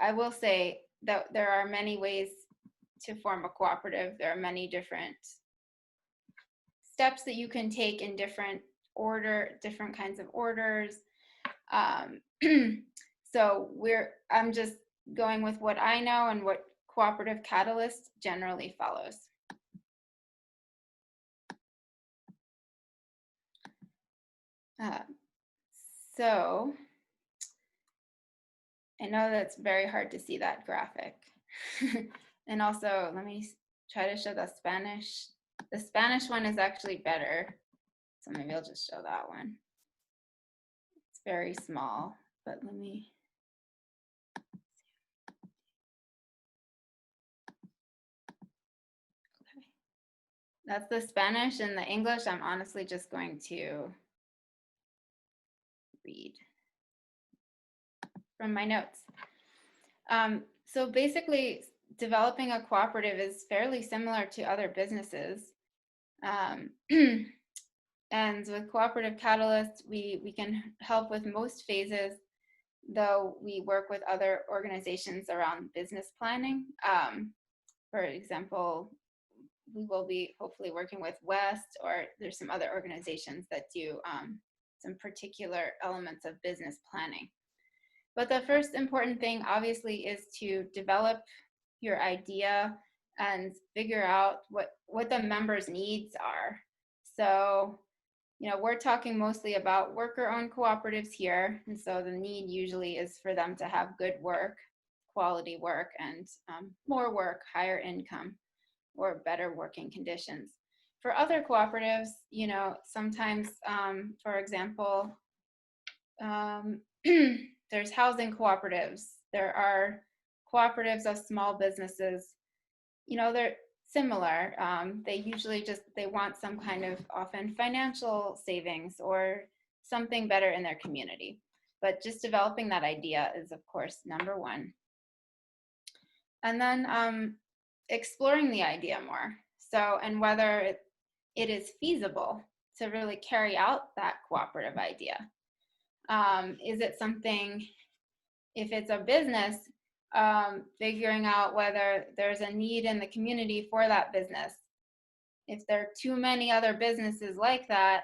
I will say that there are many ways to form a cooperative. There are many different steps that you can take in different kinds of orders. So I'm just going with what I know and what Cooperative Catalyst generally follows. So I know that's very hard to see that graphic. And also, let me try to show the Spanish. The Spanish one is actually better. So maybe I'll just show that one. It's very small, but let me. Okay. That's the Spanish, and the English I'm honestly just going to read. from my notes. So basically, developing a cooperative is fairly similar to other businesses. And with Cooperative Catalyst, we can help with most phases, though we work with other organizations around business planning. For example, we will be hopefully working with West, or there's some other organizations that do some particular elements of business planning. But the first important thing, obviously, is to develop your idea and figure out what the members' needs are. So, you know, we're talking mostly about worker-owned cooperatives here, and so the need usually is for them to have good work, quality work, and more work, higher income, or better working conditions. For other cooperatives, you know, sometimes, for example, there's housing cooperatives. There are cooperatives of small businesses. You know, they're similar. They usually they want some kind of often financial savings or something better in their community. But just developing that idea is, of course, number one. And then exploring the idea more. So, and whether it is feasible to really carry out that cooperative idea. Is it something, if it's a business, figuring out whether there's a need in the community for that business. If there are too many other businesses like that,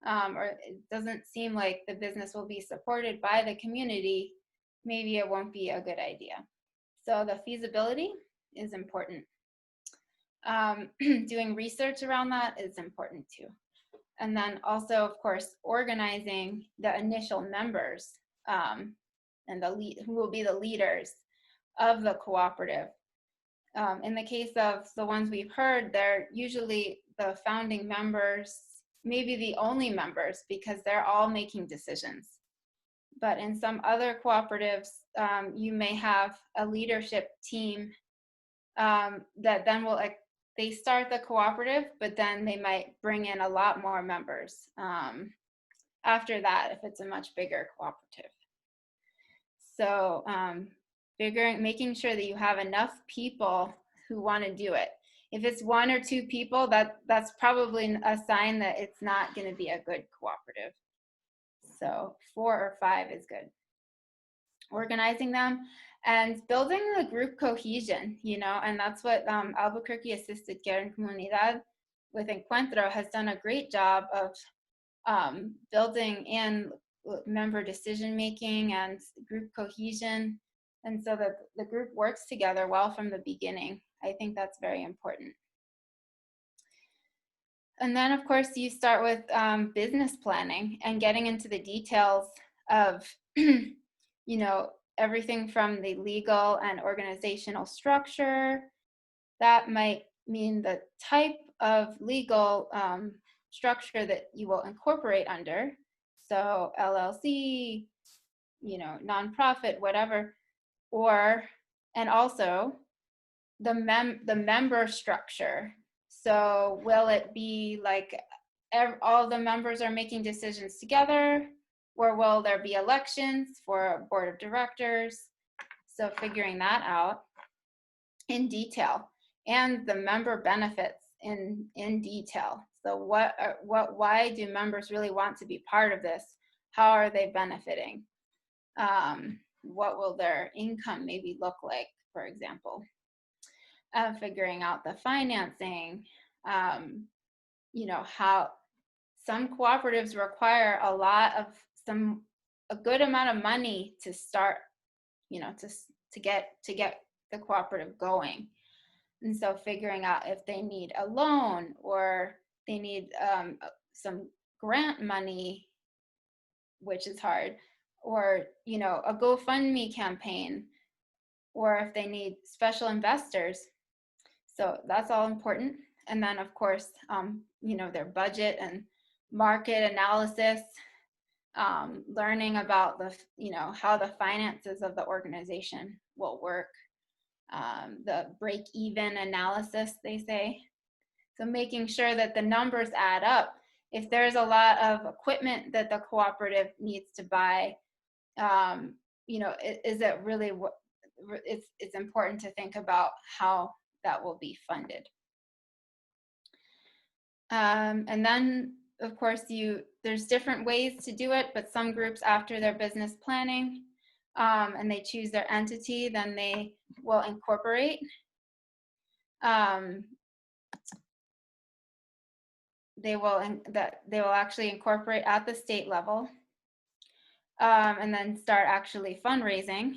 or it doesn't seem like the business will be supported by the community, maybe it won't be a good idea. So the feasibility is important. Doing research around that is important too. And then also, of course, organizing the initial members and who will be the leaders of the cooperative. In the case of the ones we've heard, they're usually the founding members, maybe the only members, because they're all making decisions. But in some other cooperatives, you may have a leadership team that then will, they start the cooperative, but then they might bring in a lot more members after that if it's a much bigger cooperative. So making sure that you have enough people who want to do it. If it's 1 or 2 people, that's probably a sign that it's not going to be a good cooperative. So 4 or 5 is good. Organizing them and building the group cohesion, you know, and that's what Albuquerque Assisted Care and Comunidad with Encuentro has done a great job of building in member decision making and group cohesion, and so that the group works together well from the beginning. I think that's very important. And then, of course, you start with business planning and getting into the details of, you know, everything from the legal and organizational structure. That might mean the type of legal structure that you will incorporate under. So LLC, you know, nonprofit, whatever, and also the member structure. So will it be like all the members are making decisions together, or will there be elections for a board of directors? So figuring that out in detail, and the member benefits in detail. So why do members really want to be part of this? How are they benefiting? What will their income maybe look like, for example? Figuring out the financing, you know, how some cooperatives require a good amount of money to start, you know, to get the cooperative going. And so figuring out if they need a loan or they need some grant money, which is hard, or, you know, a GoFundMe campaign, or if they need special investors. So that's all important. And then, of course, you know, their budget and market analysis, learning about you know, how the finances of the organization will work, the break-even analysis, they say. So making sure that the numbers add up. If there's a lot of equipment that the cooperative needs to buy, you know, is it really what it's important to think about how that will be funded. And then, of course, there's different ways to do it, but some groups, after their business planning and they choose their entity, then they will incorporate. They will actually incorporate at the state level, and then start actually fundraising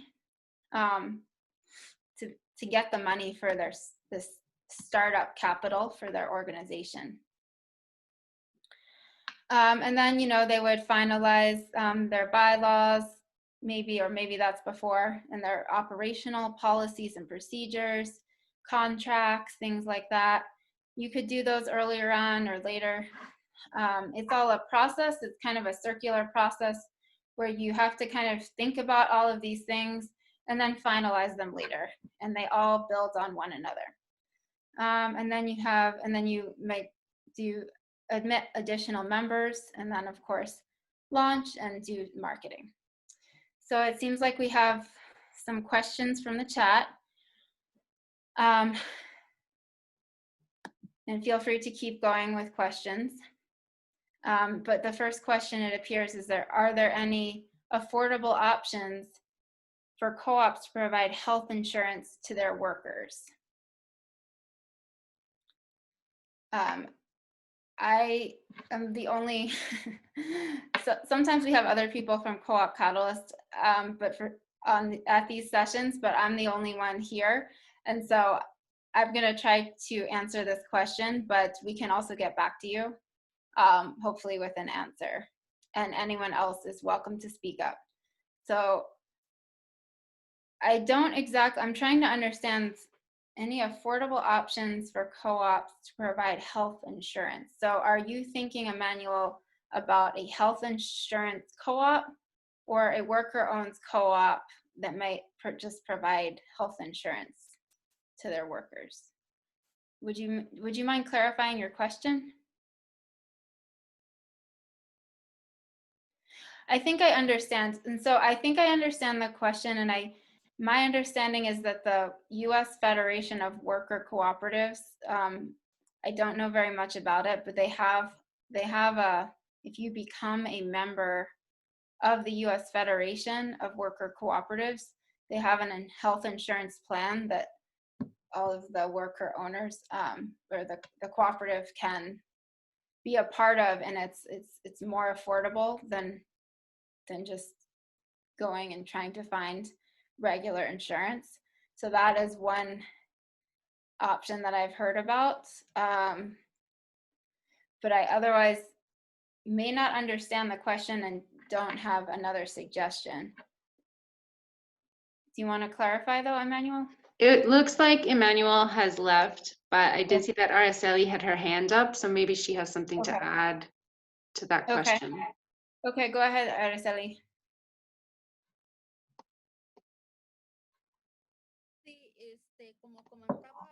to get the money for this startup capital for their organization. And then, you know, they would finalize their bylaws, maybe that's before, and their operational policies and procedures, contracts, things like that. You could do those earlier on or later. It's all a process. It's kind of a circular process where you have to kind of think about all of these things and then finalize them later. And they all build on one another. And then you might admit additional members, and then of course launch and do marketing. So it seems like we have some questions from the chat. And feel free to keep going with questions. But the first question, it appears, is are there any affordable options for co-ops to provide health insurance to their workers? I am the only, so sometimes we have other people from Co-op Catalyst, but at these sessions, but I'm the only one here. And so I'm gonna try to answer this question, but we can also get back to you, hopefully with an answer. And anyone else is welcome to speak up. So I'm trying to understand any affordable options for co-ops to provide health insurance. So are you thinking, Emmanuel, about a health insurance co-op or a worker-owned co-op that might just provide health insurance to their workers? Would you mind clarifying your question? I think I understand. And so I think I understand the question, and my understanding is that the U.S. Federation of Worker Cooperatives, I don't know very much about it, but they have if you become a member of the U.S. Federation of Worker Cooperatives, they have a health insurance plan that all of the worker owners or the cooperative can be a part of, and it's more affordable than just going and trying to find regular insurance. So that is one option that I've heard about. But I otherwise may not understand the question and don't have another suggestion. Do you want to clarify though, Emmanuel? It looks like Emmanuel has left, but I did see that Araceli had her hand up, so maybe she has something to add to that question. Okay, go ahead, Araceli. Como comentaba,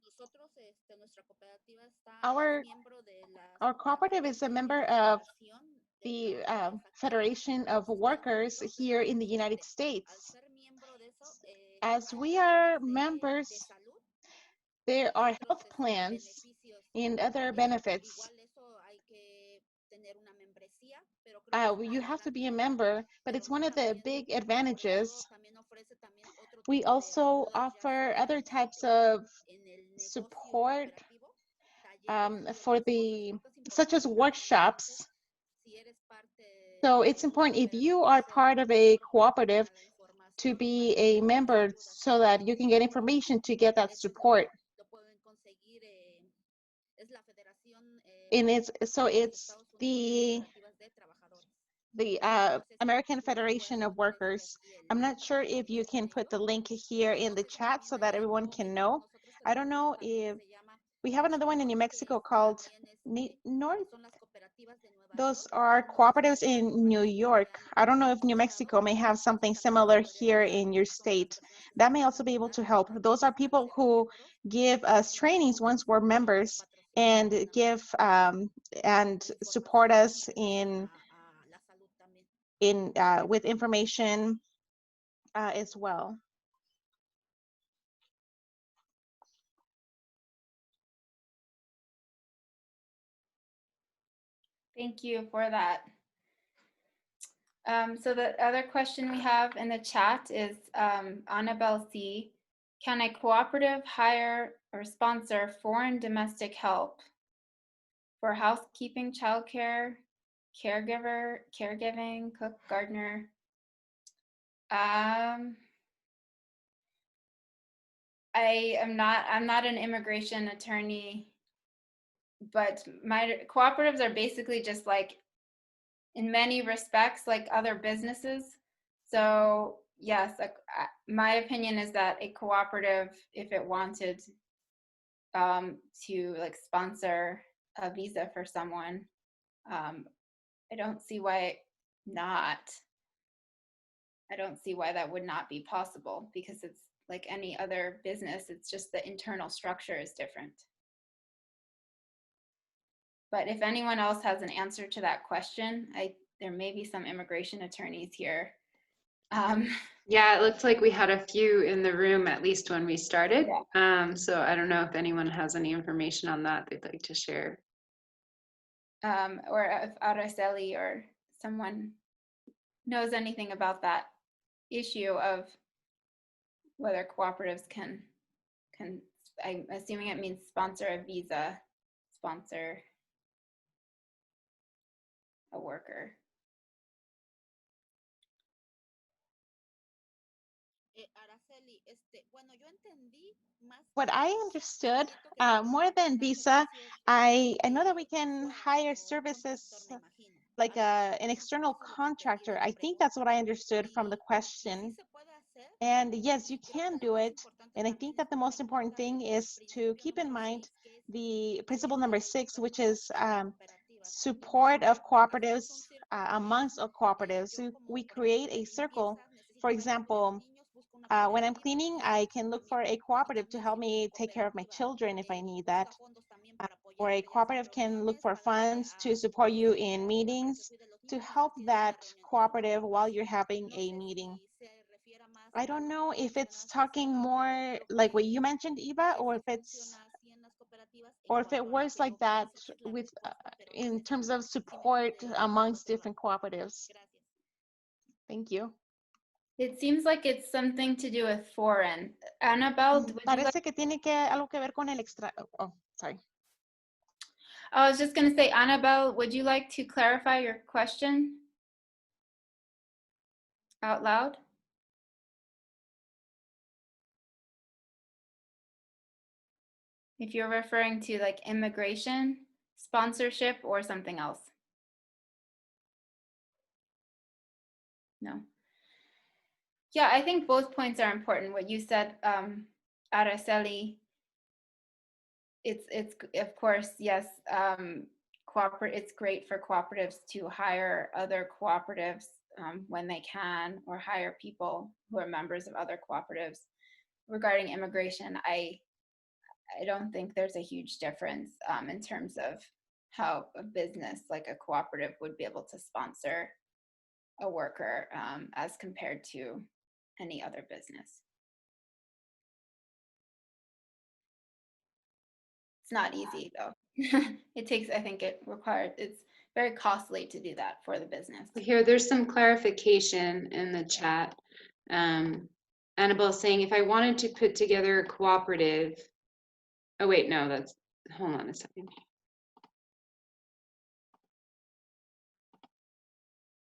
nosotros, nuestra cooperativa está miembro de our cooperative is a member of the Federation of Workers here in the United States. As we are members, there are health plans and other benefits. You have to be a member, but it's one of the big advantages. We also offer other types of support such as workshops. So it's important, if you are part of a cooperative, to be a member so that you can get information to get that support. And it's the American Federation of Workers. I'm not sure if you can put the link here in the chat so that everyone can know. I don't know if we have another one in New Mexico called North. Those are cooperatives in New York. I don't know if New Mexico may have something similar here in your state. That may also be able to help. Those are people who give us trainings once we're members and give and support us in with information as well. Thank you for that. So the other question we have in the chat is Annabelle C. Can a cooperative hire or sponsor foreign domestic help for housekeeping, childcare, caregiving, cook, gardener? I'm not an immigration attorney, but my cooperatives are basically just like, in many respects, like other businesses. So yes, my opinion is that a cooperative, if it wanted to like sponsor a visa for someone, I don't see why not. I don't see why that would not be possible, because it's like any other business. It's just the internal structure is different. But if anyone else has an answer to that question, there may be some immigration attorneys here. Yeah, it looked like we had a few in the room, at least when we started. Yeah. So I don't know if anyone has any information on that they'd like to share. Or if Araceli or someone knows anything about that issue of whether cooperatives can, I'm assuming it means sponsor a visa, sponsor a worker. What I understood, more than visa, I know that we can hire services like an external contractor. I think that's what I understood from the question. And yes, you can do it. And I think that the most important thing is to keep in mind the principle number 6, which is support of cooperatives amongst all cooperatives. So we create a circle. For example, when I'm cleaning, I can look for a cooperative to help me take care of my children if I need that. Or a cooperative can look for funds to support you in meetings to help that cooperative while you're having a meeting. I don't know if it's talking more like what you mentioned, Eva, or if it works like that with in terms of support amongst different cooperatives. Thank you. It seems like it's something to do with foreign. Annabelle, parece que tiene algo que ver con el extra. Oh, sorry. I was just going to say, Annabelle, would you like to clarify your question out loud? If you're referring to like immigration, sponsorship, or something else. No. Yeah, I think both points are important. What you said, Araceli, it's of course, yes, it's great for cooperatives to hire other cooperatives when they can, or hire people who are members of other cooperatives. Regarding immigration, I don't think there's a huge difference in terms of how a business like a cooperative would be able to sponsor a worker as compared to any other business. It's not easy though. It takes, I think it's very costly to do that for the business. Here, there's some clarification in the chat. Annabelle saying, if I wanted to put together a cooperative, oh wait, no, hold on a second.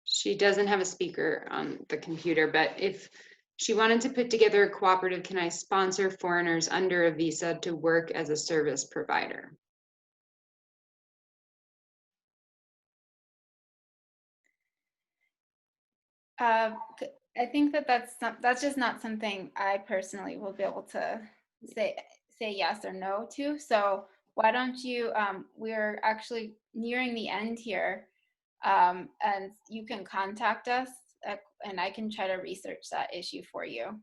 She doesn't have a speaker on the computer, but if she wanted to put together a cooperative, can I sponsor foreigners under a visa to work as a service provider? I think that's just not something I personally will be able to say yes or no to. So why don't you, we're actually nearing the end here, and you can contact us and I can try to research that issue for you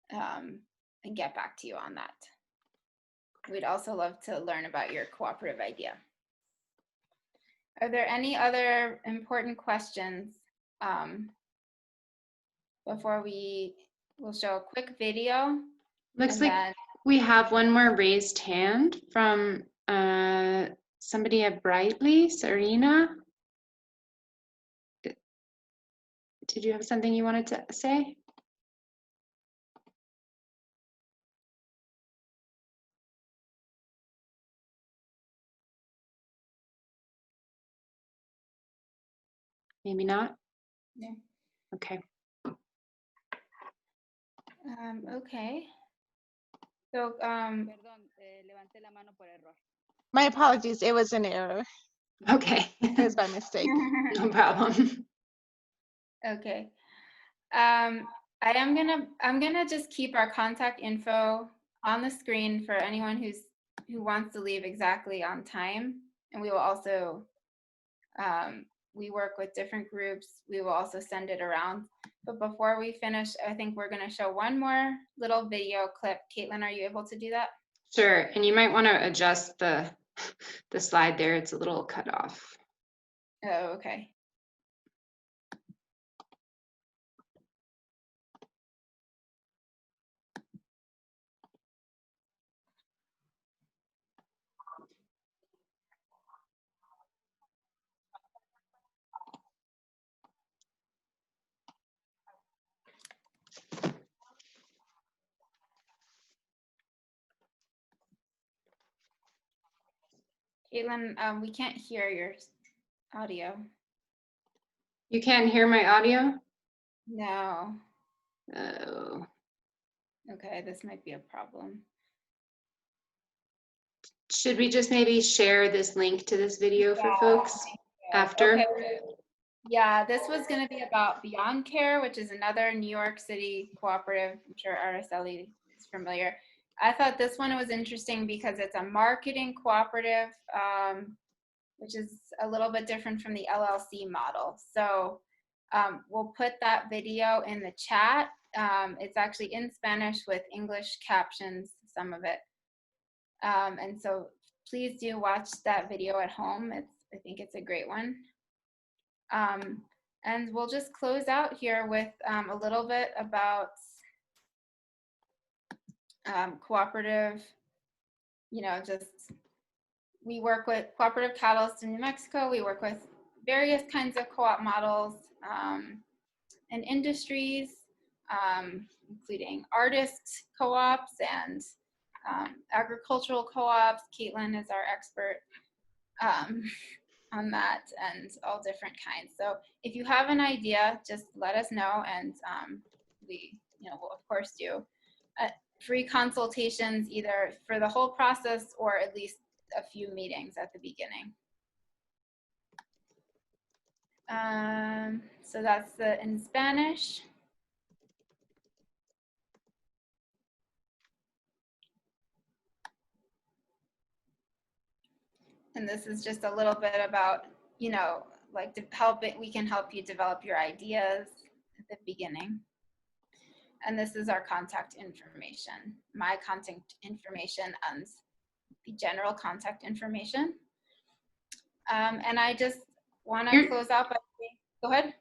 and get back to you on that. We'd also love to learn about your cooperative idea. Are there any other important questions before we'll show a quick video. Looks and like then, we have one more raised hand from somebody at Brightly, Serena. Did you have something you wanted to say? Maybe not? Yeah. Okay. Okay. So, My apologies, it was an error. Okay. It was by mistake. No problem. okay. I'm gonna just keep our contact info on the screen for anyone who wants to leave exactly on time. And we will also, we work with different groups. We will also send it around. But before we finish, I think we're gonna show one more little video clip. Caitlin, are you able to do that? Sure, and you might want to adjust the slide there. It's a little cut off. Oh, okay. Caitlin, we can't hear your audio. You can't hear my audio? No. Oh. Okay, this might be a problem. Should we just maybe share this link to this video for folks after? Okay. Yeah, this was going to be about Beyond Care, which is another New York City cooperative. I'm sure Araceli is familiar. I thought this one was interesting because it's a marketing cooperative, which is a little bit different from the LLC model. So we'll put that video in the chat. It's actually in Spanish with English captions, some of it. And so please do watch that video at home. I think it's a great one. And we'll just close out here with a little bit about cooperative, just we work with Cooperative Catalyst in New Mexico. We work with various kinds of co-op models and industries, including artist co-ops and agricultural co-ops. Caitlin is our expert on that, and all different kinds. So if you have an idea, just let us know, and we will of course do free consultations either for the whole process or at least a few meetings at the beginning. So that's in Spanish. And this is just a little bit about, like we can help you develop your ideas at the beginning. And this is our contact information, my contact information and the general contact information. And I just want to close out by saying, go ahead.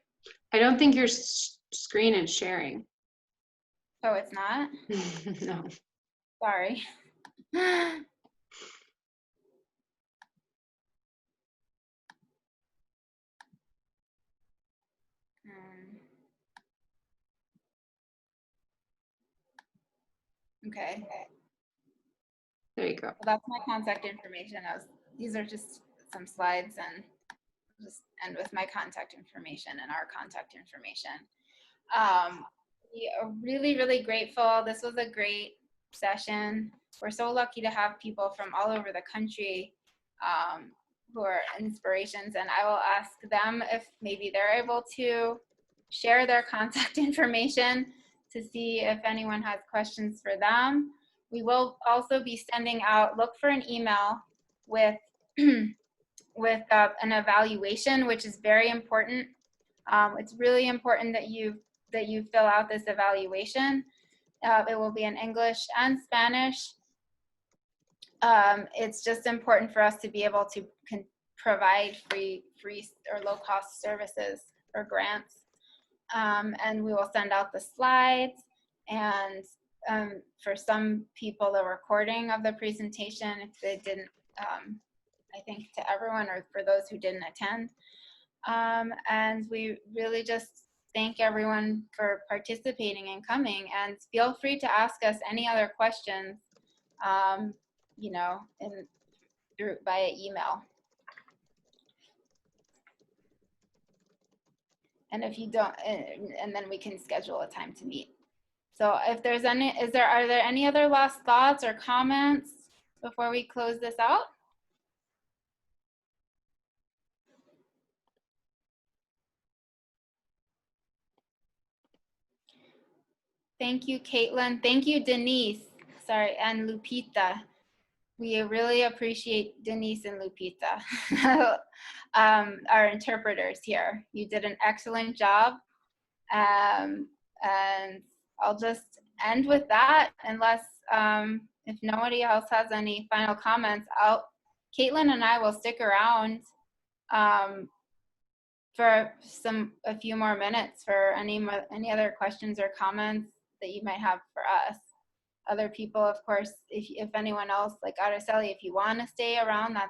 I don't think your screen is sharing. Oh, it's not? No. Sorry. Okay. There you go. Well, that's my contact information. These are just some slides, and I'll just end with my contact information and our contact information. We are really, really grateful. This was a great session. We're so lucky to have people from all over the country who are inspirations, and I will ask them if maybe they're able to share their contact information to see if anyone has questions for them. We will also be sending out, look for an email with with an evaluation, which is very important. It's really important that you fill out this evaluation. It will be in English and Spanish. It's just important for us to be able to provide free or low-cost services or grants and we will send out the slides and for some people the recording of the presentation if they didn't, I think to everyone or for those who didn't attend. And we really just thank everyone for participating and coming, and feel free to ask us any other questions, you know, via email. And if you don't, and then we can schedule a time to meet. So if there's any, are there any other last thoughts or comments before we close this out? Thank you, Caitlin. Thank you, Denise. Sorry, and Lupita. We really appreciate Denise and Lupita, our interpreters here. You did an excellent job. And I'll just end with that, unless if nobody else has any final comments. Caitlin and I will stick around for a few more minutes for any other questions or comments that you might have for us. Other people, of course, if anyone else, like Araceli, if you want to stay around, that's